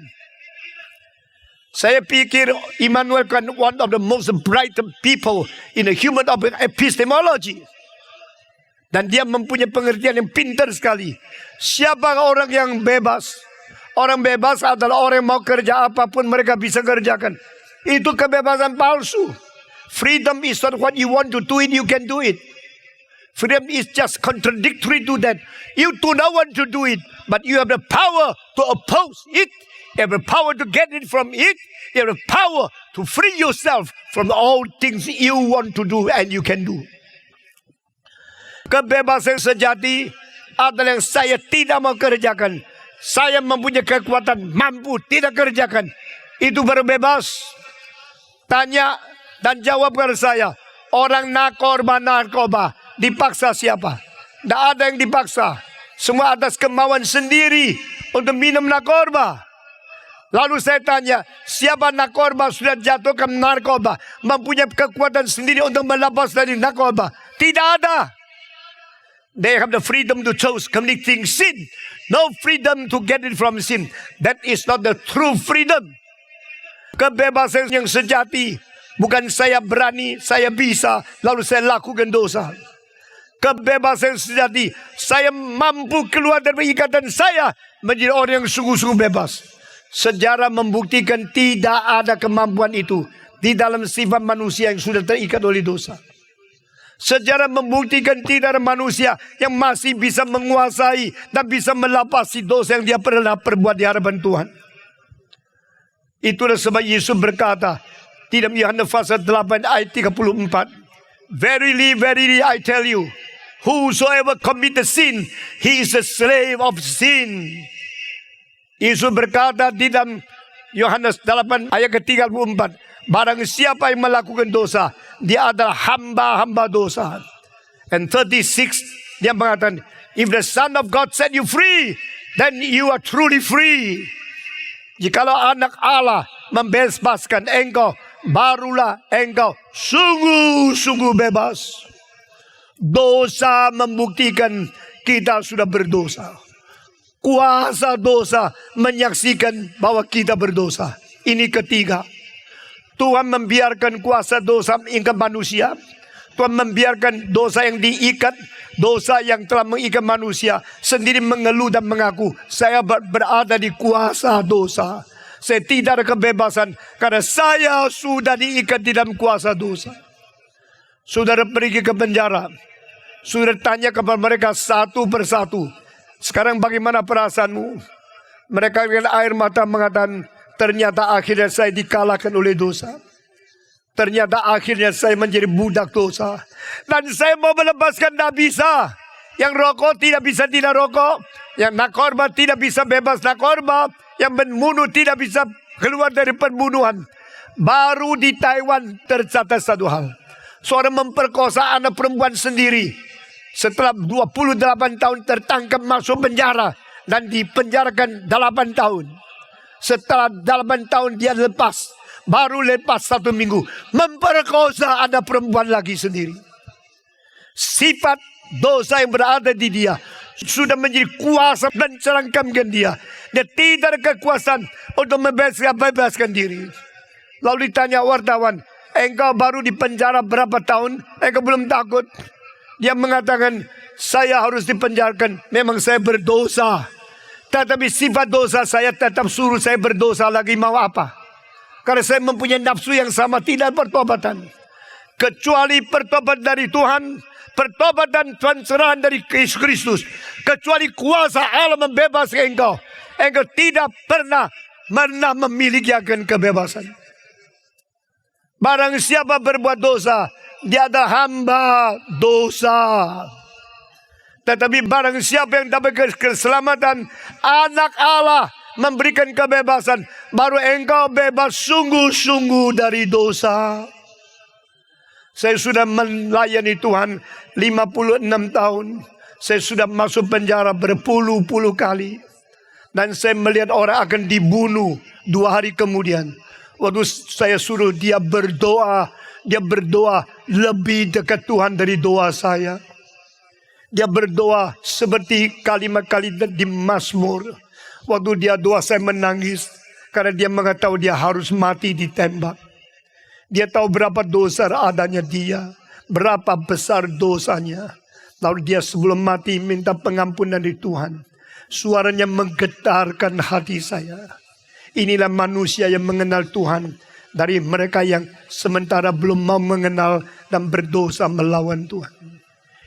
Saya pikir Immanuel Kant one of the most bright people in the human of epistemology. Dan dia mempunyai pengertian yang pintar sekali. Siapa orang yang bebas? Orang bebas adalah orang yang mau kerja apapun mereka bisa kerjakan. Itu kebebasan palsu. Freedom is not what you want to do it, you can do it. Freedom is just contradictory to that. You do not want to do it, but you have the power to oppose it. You have the power to get it from it. You have the power to free yourself from all things you want to do and you can do. Kebebasan sejati adalah yang saya tidak mau kerjakan. Saya mempunyai kekuatan mampu tidak kerjakan. Itu baru bebas. Tanya dan jawab kepada saya. Orang narkoba dipaksa siapa? Tidak ada yang dipaksa. Semua atas kemauan sendiri untuk minum narkoba. Lalu saya tanya, siapa narkoba sudah jatuh ke narkoba, mempunyai kekuatan sendiri untuk melepas dari narkoba? Tidak ada. They have the freedom to choose committing sin. No freedom to get it from sin. That is not the true freedom. Kebebasan yang sejati bukan saya berani, saya bisa, lalu saya lakukan dosa. Kebebasan sejati, saya mampu keluar dari ikatan saya menjadi orang yang sungguh-sungguh bebas. Sejarah membuktikan tidak ada kemampuan itu di dalam sifat manusia yang sudah terikat oleh dosa. Sejarah membuktikan tidak ada manusia yang masih bisa menguasai dan bisa melapasi dosa yang dia pernah perbuat di hadapan Tuhan. Itulah sebab Yesus berkata di dalam Yohanes pasal 8 ayat 34, Verily, verily I tell you, whosoever commit sin, he is a slave of sin. Yesus berkata di dalam Yohanes 8 ayat ke-34, barang siapa yang melakukan dosa, dia adalah hamba-hamba dosa. And 36, dia mengatakan, if the Son of God set you free, then you are truly free. Jikalau anak Allah membebaskan engkau, barulah engkau sungguh-sungguh bebas. Dosa membuktikan kita sudah berdosa. Kuasa dosa menyaksikan bahwa kita berdosa. Ini ketiga. Tuhan membiarkan kuasa dosa mengikat manusia. Tuhan membiarkan dosa yang diikat, dosa yang telah mengikat manusia sendiri mengeluh dan mengaku, saya berada di kuasa dosa. Saya tidak ada kebebasan karena saya sudah diikat di dalam kuasa dosa. Saudara pergi ke penjara, saudara tanya kepada mereka satu persatu, sekarang bagaimana perasaanmu? Mereka dengan air mata mengatakan, ternyata akhirnya saya dikalahkan oleh dosa. Ternyata akhirnya saya menjadi budak dosa. Dan saya mau melepaskan, tidak bisa. Yang rokok tidak bisa tidak rokok. Yang narkoba tidak bisa bebas narkoba. Yang membunuh tidak bisa keluar dari pembunuhan. Baru di Taiwan tercatat satu hal. Seorang memperkosa anak perempuan sendiri. Setelah 28 tahun tertangkap masuk penjara. Dan dipenjarakan 8 tahun. Setelah 8 tahun dia lepas. Baru lepas 1 minggu. Memperkosa anak perempuan lagi sendiri. Sifat dosa yang berada di dia sudah menjadi kuasa dan celangkamkan dia. Dia tidak ada kekuasaan untuk membebaskan diri. Lalu ditanya wartawan, engkau baru di penjara berapa tahun? Engkau belum takut? Dia mengatakan, saya harus dipenjarakan. Memang saya berdosa. Tetapi sifat dosa saya tetap suruh saya berdosa lagi, mau apa? Karena saya mempunyai nafsu yang sama, tidak pertobatan. Kecuali pertobatan dari Tuhan, pertobatan pencerahan dari Yesus Kristus. Kecuali kuasa Allah membebaskan engkau. Engkau tidak pernah memiliki akan kebebasan. Barang siapa berbuat dosa, dia ada hamba dosa. Tetapi barang siapa yang dapat keselamatan, anak Allah memberikan kebebasan, baru engkau bebas sungguh-sungguh dari dosa. Saya sudah melayani Tuhan 56 tahun. Saya sudah masuk penjara berpuluh-puluh kali. Dan saya melihat orang akan dibunuh 2 hari kemudian. Waktu saya suruh dia berdoa lebih dekat Tuhan dari doa saya. Dia berdoa seperti kalimat-kalimat di Mazmur. Waktu dia doa saya menangis. Karena dia mengetahui dia harus mati ditembak. Dia tahu berapa dosa adanya dia. Berapa besar dosanya. Lalu dia sebelum mati minta pengampunan dari Tuhan. Suaranya menggetarkan hati saya. Inilah manusia yang mengenal Tuhan. Dari mereka yang sementara belum mau mengenal dan berdosa melawan Tuhan.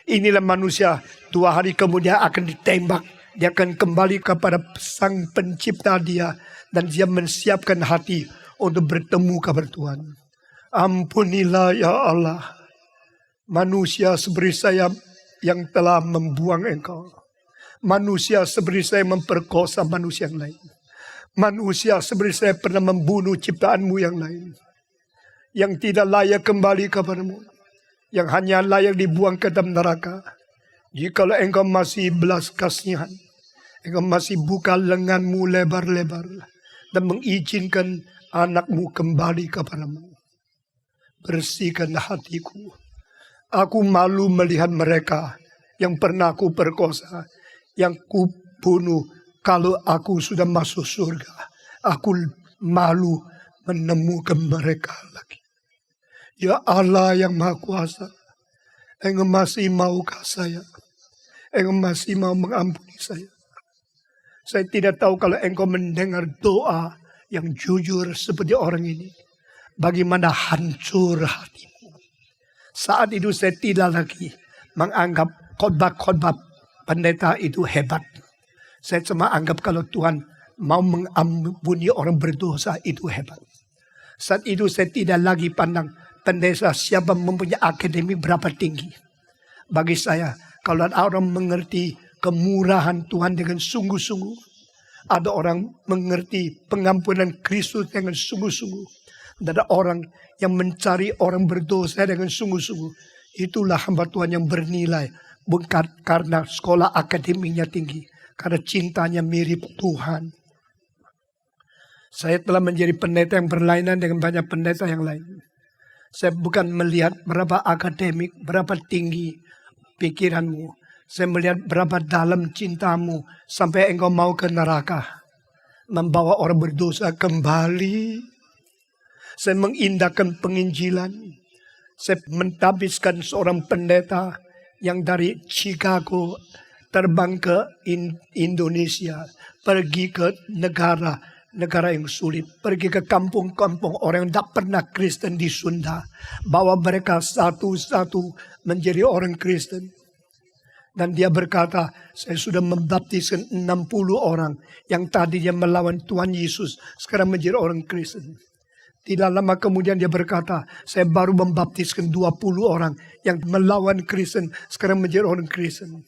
Inilah manusia 2 hari kemudian akan ditembak. Dia akan kembali kepada sang pencipta dia. Dan dia menyiapkan hati untuk bertemu kepada Tuhan. Ampunilah ya Allah. Manusia seperti saya yang telah membuang engkau. Manusia seperti saya memperkosa manusia yang lain. Manusia seperti saya pernah membunuh ciptaanmu yang lain. Yang tidak layak kembali kepadamu. Yang hanya layak dibuang ke dalam neraka. Jikalau engkau masih belas kasihan, engkau masih buka lenganmu lebar-lebar dan mengizinkan anakmu kembali kepadamu. Bersihkan hatiku. Aku malu melihat mereka yang pernah aku perkosa, yang ku bunuh. Kalau aku sudah masuk surga, aku malu menemukan mereka lagi. Ya Allah yang Maha Kuasa, engkau masih maukah saya? Engkau masih mau mengampuni saya? Saya tidak tahu kalau engkau mendengar doa yang jujur seperti orang ini. bagaimana hancur hatimu. Saat itu saya tidak lagi menganggap khotbah-khotbah pendeta itu hebat. Saya cuma anggap kalau Tuhan mau mengampuni orang berdosa itu hebat. Saat itu saya tidak lagi pandang pendeta siapa mempunyai akademi berapa tinggi. Bagi saya, kalau ada orang mengerti kemurahan Tuhan dengan sungguh-sungguh, ada orang mengerti pengampunan Kristus dengan sungguh-sungguh, dan ada orang yang mencari orang berdosa dengan sungguh-sungguh, itulah hamba Tuhan yang bernilai, bukan karena sekolah akademinya tinggi, karena cintanya mirip Tuhan. Saya telah menjadi pendeta yang berlainan dengan banyak pendeta yang lain. Saya bukan melihat berapa akademik, berapa tinggi pikiranmu. Saya melihat berapa dalam cintamu sampai engkau mau ke neraka. Membawa orang berdosa kembali. Saya mengindahkan penginjilan. Saya mentabiskan seorang pendeta yang dari Chicago terbang ke Indonesia. Pergi ke negara yang sulit. Pergi ke kampung-kampung orang yang tidak pernah Kristen di Sunda. Bawa mereka satu-satu menjadi orang Kristen. Dan dia berkata, saya sudah membaptiskan 60 orang yang tadinya melawan Tuhan Yesus, sekarang menjadi orang Kristen. Tidak lama kemudian dia berkata, saya baru membaptiskan 20 orang yang melawan Kristen, sekarang menjadi orang Kristen.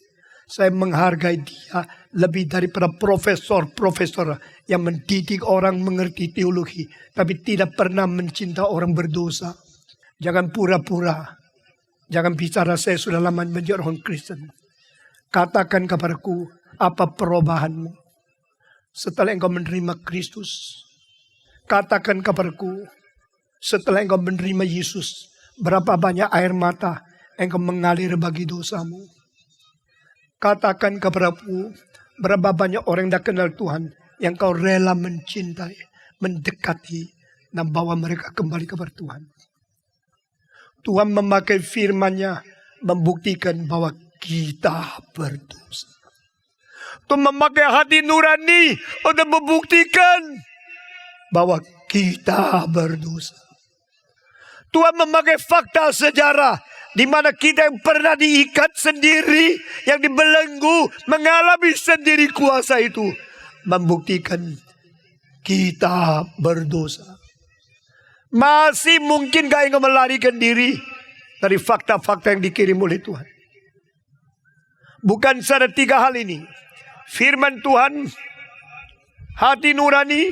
Saya menghargai dia lebih daripada profesor-profesor yang mendidik orang mengerti teologi, tapi tidak pernah mencinta orang berdosa. Jangan pura-pura. Jangan bicara saya sudah lama menjadi orang Kristen. Katakan kepadaku, apa perubahanmu setelah engkau menerima Kristus? Katakan kepadaku, setelah engkau menerima Yesus, berapa banyak air mata engkau mengalir bagi dosamu? Katakan kepadaku, berapa banyak orang yang tidak kenal Tuhan yang kau rela mencintai, mendekati, dan bawa mereka kembali kepada Tuhan. Tuhan memakai firman-Nya membuktikan bahwa kita berdosa. Tuhan memakai hati nurani untuk membuktikan bahwa kita berdosa. Tuhan memakai fakta sejarah di mana kita yang pernah diikat sendiri, yang dibelenggu, mengalami sendiri kuasa itu, membuktikan kita berdosa. Masih mungkin gak engkau melarikan diri dari fakta-fakta yang dikirim oleh Tuhan? Bukan saja 3 hal ini. Firman Tuhan, hati nurani,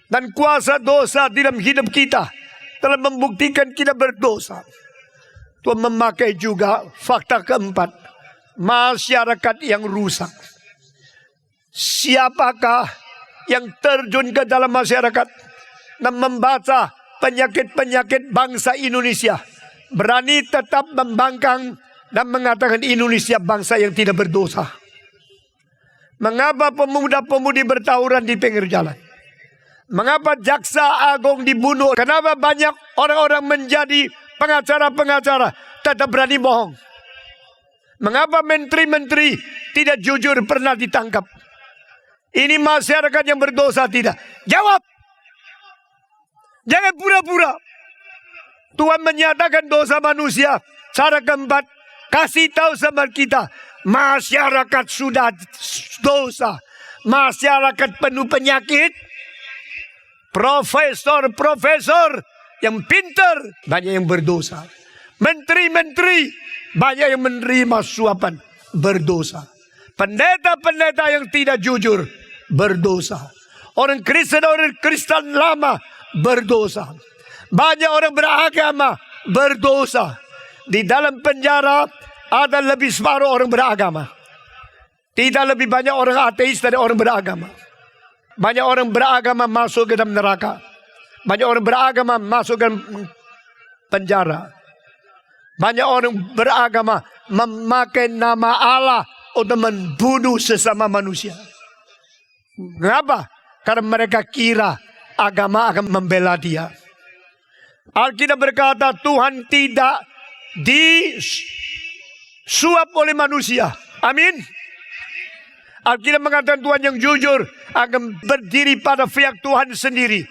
dan kuasa dosa dalam hidup kita telah membuktikan kita berdosa. Tuhan memakai juga fakta keempat, masyarakat yang rusak. Siapakah yang terjun ke dalam masyarakat dan membaca penyakit-penyakit bangsa Indonesia, berani tetap membangkang dan mengatakan Indonesia bangsa yang tidak berdosa? Mengapa pemuda-pemudi bertawuran di pinggir jalan? Mengapa jaksa agung dibunuh? Kenapa banyak orang-orang menjadi pengacara-pengacara tetap berani bohong? Mengapa menteri-menteri tidak jujur pernah ditangkap? Ini masyarakat yang berdosa tidak? Jawab! Jangan pura-pura. Tuhan menyatakan dosa manusia. Cara keempat, kasih tahu sama kita, masyarakat sudah dosa. Masyarakat penuh penyakit. Profesor-profesor yang pintar, banyak yang berdosa. Menteri-menteri, banyak yang menerima suapan, berdosa. Pendeta-pendeta yang tidak jujur, berdosa. Orang Kristen lama, berdosa. Banyak orang beragama, berdosa. Di dalam penjara ada lebih separuh orang beragama. Tidak lebih banyak orang ateis dari orang beragama. Banyak orang beragama masuk ke dalam neraka. Banyak orang beragama masuk ke penjara. Banyak orang beragama memakai nama Allah untuk membunuh sesama manusia. Mengapa? Karena mereka kira agama akan membela dia. Alkitab berkata Tuhan tidak disuap oleh manusia. Amin. Alkitab mengatakan Tuhan yang jujur akan berdiri pada pihak Tuhan sendiri.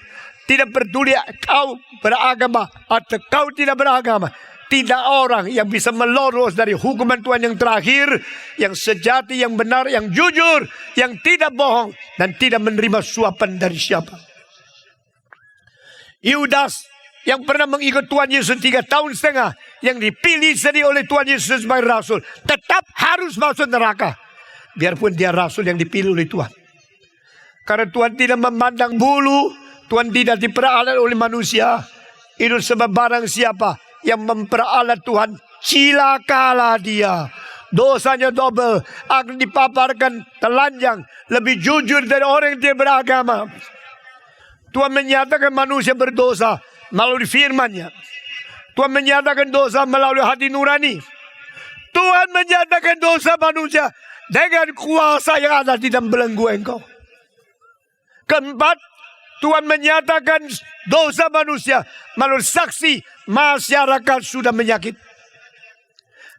Tidak peduli kau beragama atau kau tidak beragama. Tidak orang yang bisa melolos dari hukuman Tuhan yang terakhir, yang sejati, yang benar, yang jujur, yang tidak bohong, dan tidak menerima suapan dari siapa. Yudas yang pernah mengikut Tuhan Yesus 3 tahun setengah, yang dipilih sendiri oleh Tuhan Yesus sebagai rasul, tetap harus masuk neraka. Biarpun dia rasul yang dipilih oleh Tuhan. Karena Tuhan tidak memandang bulu, Tuhan tidak diperalat oleh manusia. Itu sebab barang siapa yang memperalat Tuhan, cilakalah dia. Dosanya double, akan dipaparkan telanjang, lebih jujur dari orang yang tidak beragama. Tuhan menyatakan manusia berdosa melalui firman-Nya. Tuhan menyatakan dosa melalui hati nurani. Tuhan menyatakan dosa manusia dengan kuasa yang ada di dalam belenggu engkau. Keempat, Tuhan menyatakan dosa manusia melalui saksi masyarakat sudah menyakit.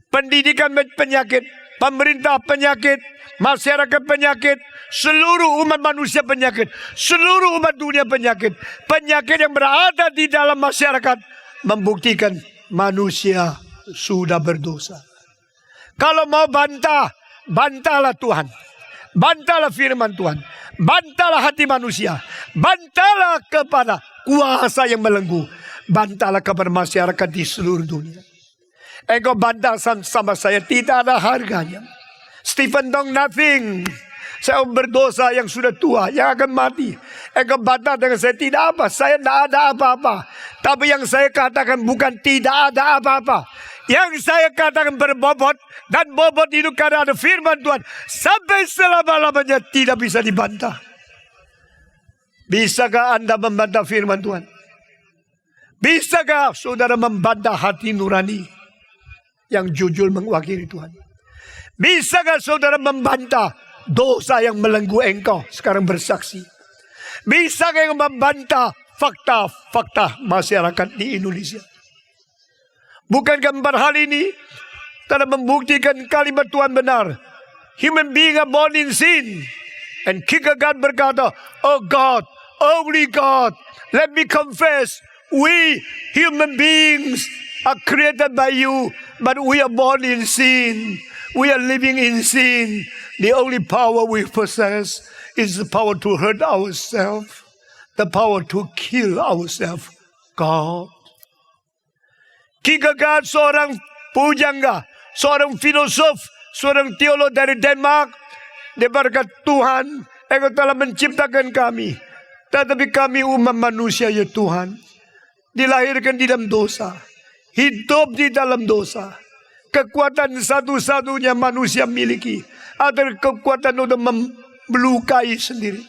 Pendidikan penyakit, pemerintah penyakit, masyarakat penyakit, seluruh umat manusia penyakit, seluruh umat dunia penyakit. Penyakit yang berada di dalam masyarakat membuktikan manusia sudah berdosa. Kalau mau bantah, bantahlah Tuhan. Bantahlah firman Tuhan. Bantahlah hati manusia. Bantahlah kepada kuasa yang melenggu. Bantahlah kepada masyarakat di seluruh dunia. Engkau bantah sama saya, tidak ada harganya. Stephen Dong nothing. Saya berdosa yang sudah tua, yang akan mati. Engkau bantah dengan saya, tidak apa. Saya tidak ada apa-apa. Tapi yang saya katakan bukan tidak ada apa-apa. Yang saya katakan berbobot, dan bobot itu karena ada firman Tuhan. Sampai selama-lamanya tidak bisa dibantah. Bisakah Anda membantah firman Tuhan? Bisakah saudara membantah hati nurani yang jujur mewakili Tuhan? Bisakah saudara membantah dosa yang melenggu engkau sekarang bersaksi? Bisakah yang membantah fakta-fakta masyarakat di Indonesia? Bukankah 4 hal ini telah membuktikan kalimat Tuhan benar? Human being are born in sin. And Kierkegaard berkata, oh God, only God, let me confess, we human beings are created by you, but we are born in sin. We are living in sin. The only power we possess is the power to hurt ourselves, the power to kill ourselves. God. Kierkegaard seorang pujangga, seorang filosof, seorang teolog dari Denmark. Dia berkata, Tuhan, Engkau telah menciptakan kami, tetapi kami umat manusia ya Tuhan, dilahirkan di dalam dosa, hidup di dalam dosa. Kekuatan satu-satunya manusia miliki adalah kekuatan untuk melukai sendiri,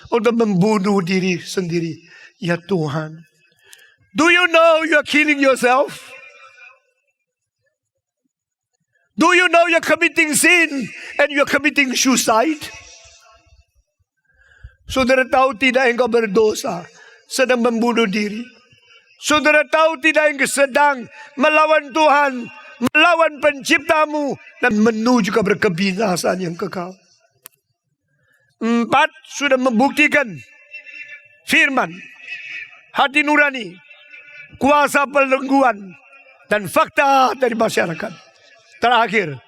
untuk membunuh diri sendiri. Ya Tuhan, do you know you are killing yourself? Do you know you're committing sin and you're committing suicide? Saudara tahu tidak engkau berdosa, sedang membunuh diri? Saudara tahu tidak engkau sedang melawan Tuhan, melawan penciptamu, dan menuju ke kebinasaan yang kekal? 4, sudah membuktikan firman, hati nurani, kuasa pelengguan, dan fakta dari masyarakat. Terakhir,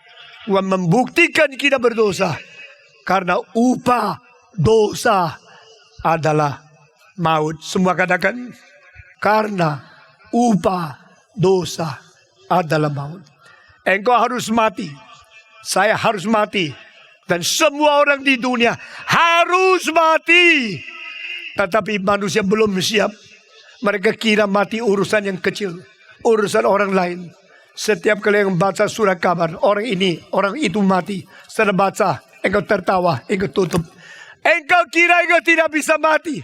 Tuhan membuktikan kita berdosa karena upah dosa adalah maut. Semua katakan, karena upah dosa adalah maut. Engkau harus mati, saya harus mati, dan semua orang di dunia harus mati. Tetapi manusia belum siap. Mereka kira mati urusan yang kecil, urusan orang lain. Setiap kali yang baca surat kabar, orang ini, orang itu mati. Setelah baca, engkau tertawa, engkau tutup. Engkau kira engkau tidak bisa mati.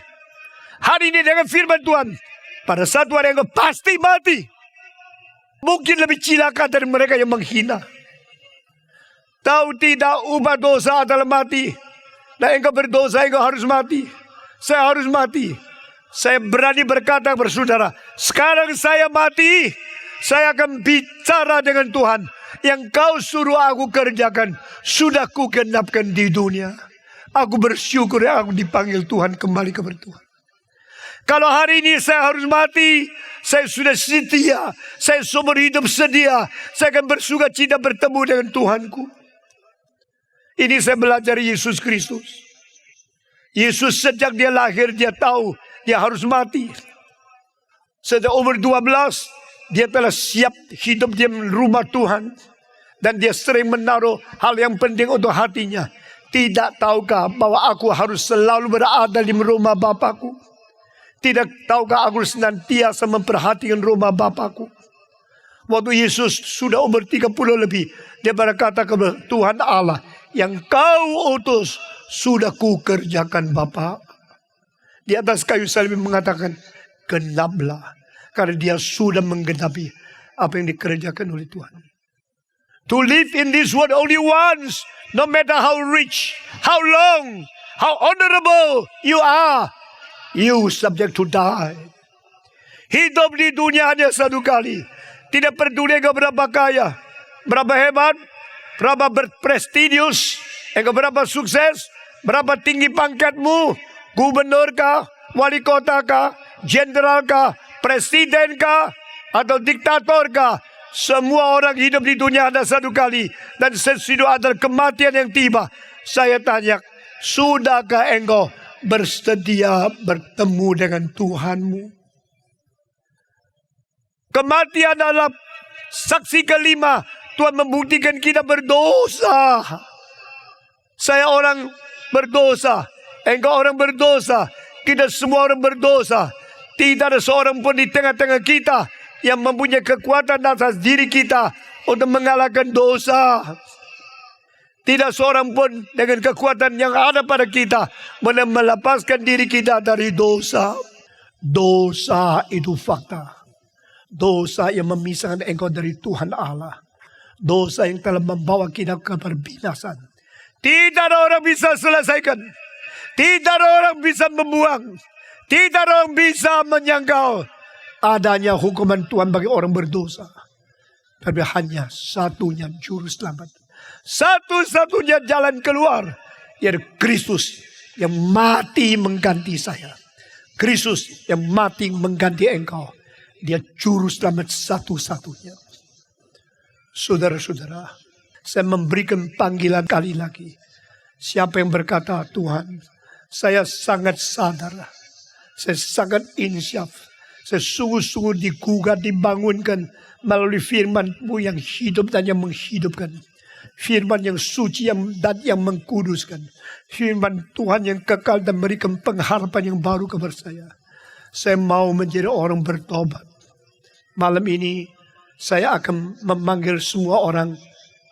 Hari ini dengan firman Tuhan, pada satu hari engkau pasti mati. Mungkin lebih cilaka dari mereka yang menghina. Tahu tidak, ubah dosa adalah mati. Dan engkau berdosa, engkau harus mati. Saya harus mati. Saya berani berkata kepada saudara, sekarang saya mati. Saya akan bicara dengan Tuhan. Yang kau suruh aku kerjakan, sudah ku genapkan di dunia. Aku bersyukur aku dipanggil Tuhan kembali kepada Tuhan. Kalau hari ini saya harus mati, saya sudah setia, saya seumur hidup sedia, saya akan bersuka cita bertemu dengan Tuhanku. Ini saya belajar Yesus Kristus. Yesus sejak dia lahir, dia tahu dia harus mati. Sejak umur 12, dia telah siap hidup di rumah Tuhan. Dan dia sering menaruh hal yang penting untuk hatinya. Tidak tahukah bahwa aku harus selalu berada di rumah Bapakku? Tidak tahukah aku senantiasa memperhatikan rumah Bapakku? Waktu Yesus sudah umur 30 lebih, dia berkata kepada Tuhan Allah, yang kau utus sudah kukerjakan Bapa. Di atas kayu salib mengatakan, genaplah. Karena dia sudah menggenapi apa yang dikerjakan oleh Tuhan. To live in this world only once, no matter how rich, how long, how honorable you are, you subject to die. Hidup di dunia hanya satu kali. Tidak peduli engkau berapa kaya, berapa hebat, berapa berprestisius, engkau berapa sukses, berapa tinggi pangkatmu, gubernur kah, wali kota kah, jenderal kah, presiden kah, atau diktator kah. Semua orang hidup di dunia ada satu kali. Dan sesudah ada kematian yang tiba. Saya tanya, sudahkah engkau bersedia bertemu dengan Tuhanmu? Kematian adalah saksi kelima. Tuhan membuktikan kita berdosa. Saya orang berdosa. Engkau orang berdosa. Kita semua orang berdosa. Tidak ada seorang pun di tengah-tengah kita yang mempunyai kekuatan atas diri kita untuk mengalahkan dosa. Tidak seorang pun dengan kekuatan yang ada pada kita boleh melepaskan diri kita dari dosa. Dosa itu fakta. Dosa yang memisahkan engkau dari Tuhan Allah. Dosa yang telah membawa kita ke perbinasan. Tidak ada orang bisa selesaikan. Tidak ada orang bisa membuang. Tidak ada orang bisa menyangkal adanya hukuman Tuhan bagi orang berdosa. Tapi hanya satunya juru selamat. Satu-satunya jalan keluar, yaitu Kristus yang mati mengganti saya. Kristus yang mati mengganti engkau. Dia juru selamat satu-satunya. Saudara-saudara, saya memberikan panggilan kali lagi. Siapa yang berkata, Tuhan, saya sangat sadar. Saya sangat insyaf. Saya sungguh-sungguh digugat, dibangunkan melalui firman-Mu yang hidup dan yang menghidupkan. Firman yang suci dan yang mengkuduskan. Firman Tuhan yang kekal dan memberikan pengharapan yang baru kepada saya. Saya mau menjadi orang bertobat. Malam ini saya akan memanggil semua orang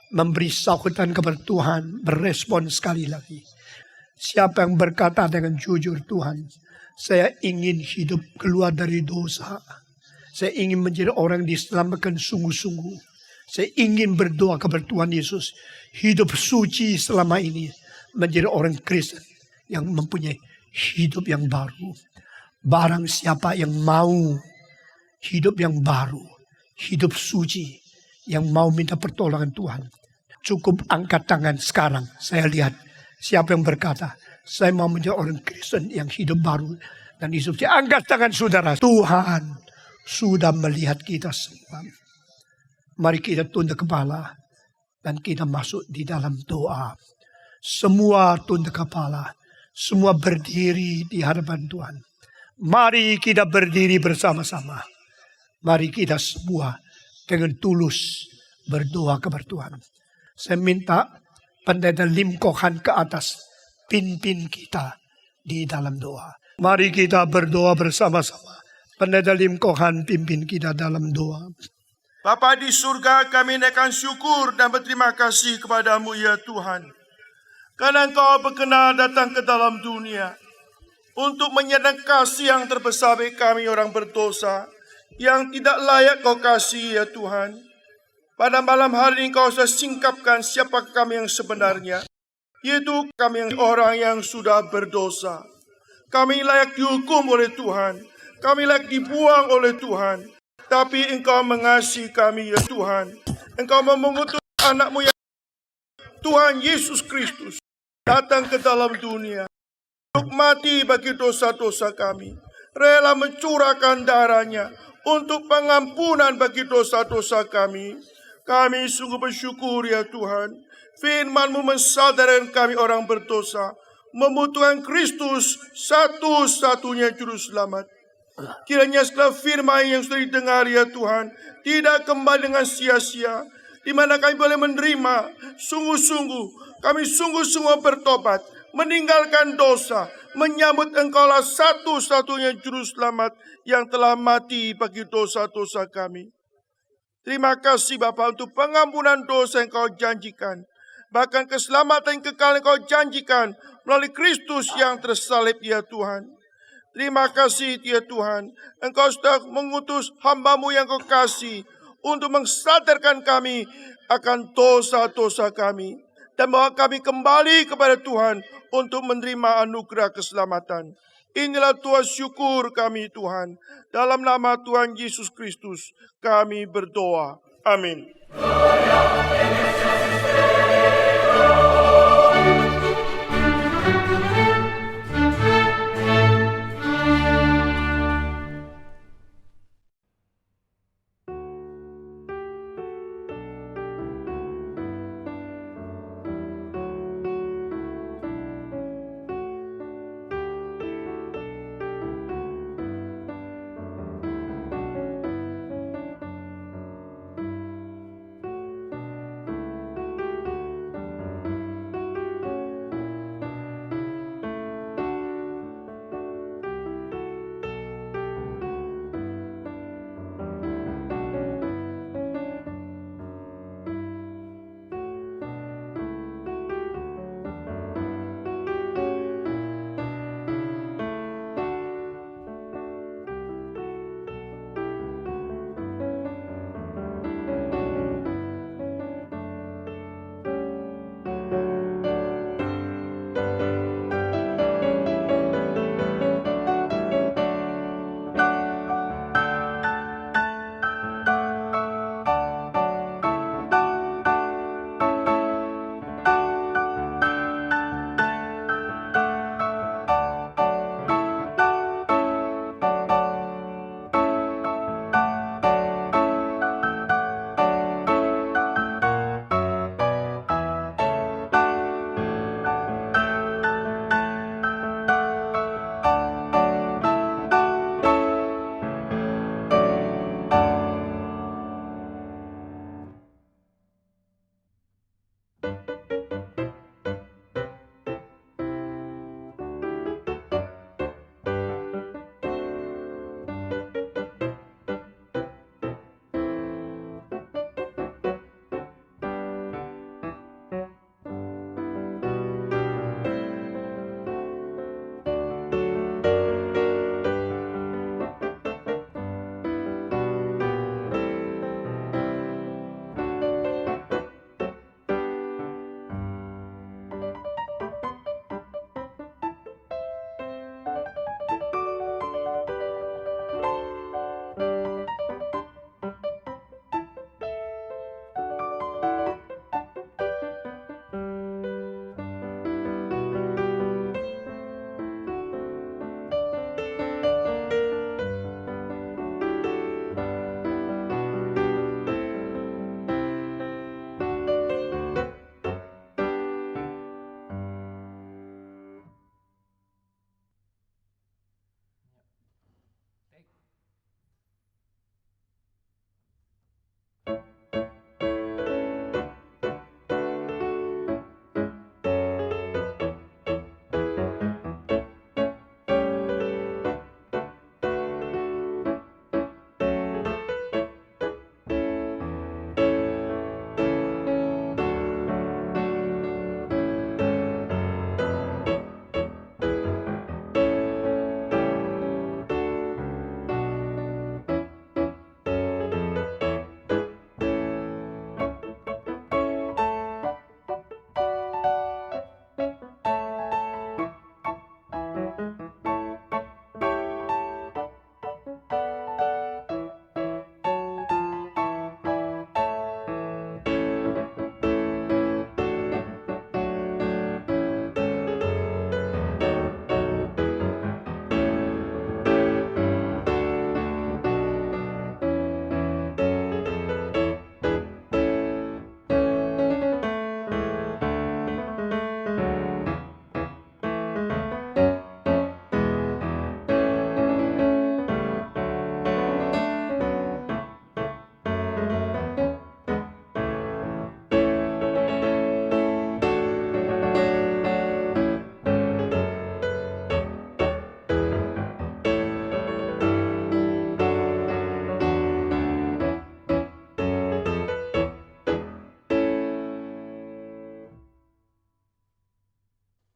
memberi sahutan kepada Tuhan, berespon sekali lagi. Siapa yang berkata dengan jujur, Tuhan, saya ingin hidup keluar dari dosa. Saya ingin menjadi orang diselamatkan sungguh-sungguh. Saya ingin berdoa kepada Tuhan Yesus. Hidup suci selama ini. Menjadi orang Kristen yang mempunyai hidup yang baru. Barang siapa yang mau hidup yang baru. Hidup suci. Yang mau minta pertolongan Tuhan. Cukup angkat tangan sekarang. Saya lihat siapa yang berkata, saya mau menjadi orang Kristen yang hidup baru dan hidup suci. Angkat tangan saudara. Tuhan sudah melihat kita semua. Mari kita tunduk kepala dan kita masuk di dalam doa. Semua tunduk kepala, semua berdiri di hadapan Tuhan. Mari kita berdiri bersama-sama. Mari kita semua dengan tulus berdoa kepada Tuhan. Saya minta Pendeta Lim Kok Han ke atas, pimpin kita di dalam doa. Mari kita berdoa bersama-sama. Pendeta Lim Kok Han pimpin kita dalam doa. Bapa di surga, kami naikkan syukur dan berterima kasih kepadamu ya Tuhan. Karena Engkau berkenan datang ke dalam dunia untuk menyatakan kasih yang terbesar bagi kami orang berdosa yang tidak layak Kau kasih ya Tuhan. Pada malam hari ini Kau sudah singkapkan siapa kami yang sebenarnya, yaitu kami yang orang yang sudah berdosa. Kami layak dihukum oleh Tuhan, kami layak dibuang oleh Tuhan. Tapi Engkau mengasihi kami ya Tuhan. Engkau mengutus anak-Mu yang Tuhan Yesus Kristus datang ke dalam dunia untuk mati bagi dosa-dosa kami. rela mencurahkan darahnya untuk pengampunan bagi dosa-dosa kami. Kami sungguh bersyukur ya Tuhan. Firman-Mu mensadarkan kami orang berdosa, membutuhkan Kristus satu-satunya juru selamat. Kiranya segala firman yang sudah didengar ya Tuhan tidak kembali dengan sia-sia, di mana kami boleh menerima kami sungguh-sungguh bertobat, meninggalkan dosa, menyambut Engkaulah satu-satunya juru selamat yang telah mati bagi dosa-dosa kami. Terima kasih Bapa untuk pengampunan dosa yang Kau janjikan, bahkan keselamatan yang kekal yang Kau janjikan melalui Kristus yang tersalib ya Tuhan. Terima kasih ya Tuhan, Engkau sudah mengutus hamba-Mu yang Kau kasih untuk mengsadarkan kami akan dosa-dosa kami, dan bahwa kami kembali kepada Tuhan untuk menerima anugerah keselamatan. Inilah Tuhan syukur kami Tuhan. Dalam nama Tuhan Yesus Kristus kami berdoa. Amin.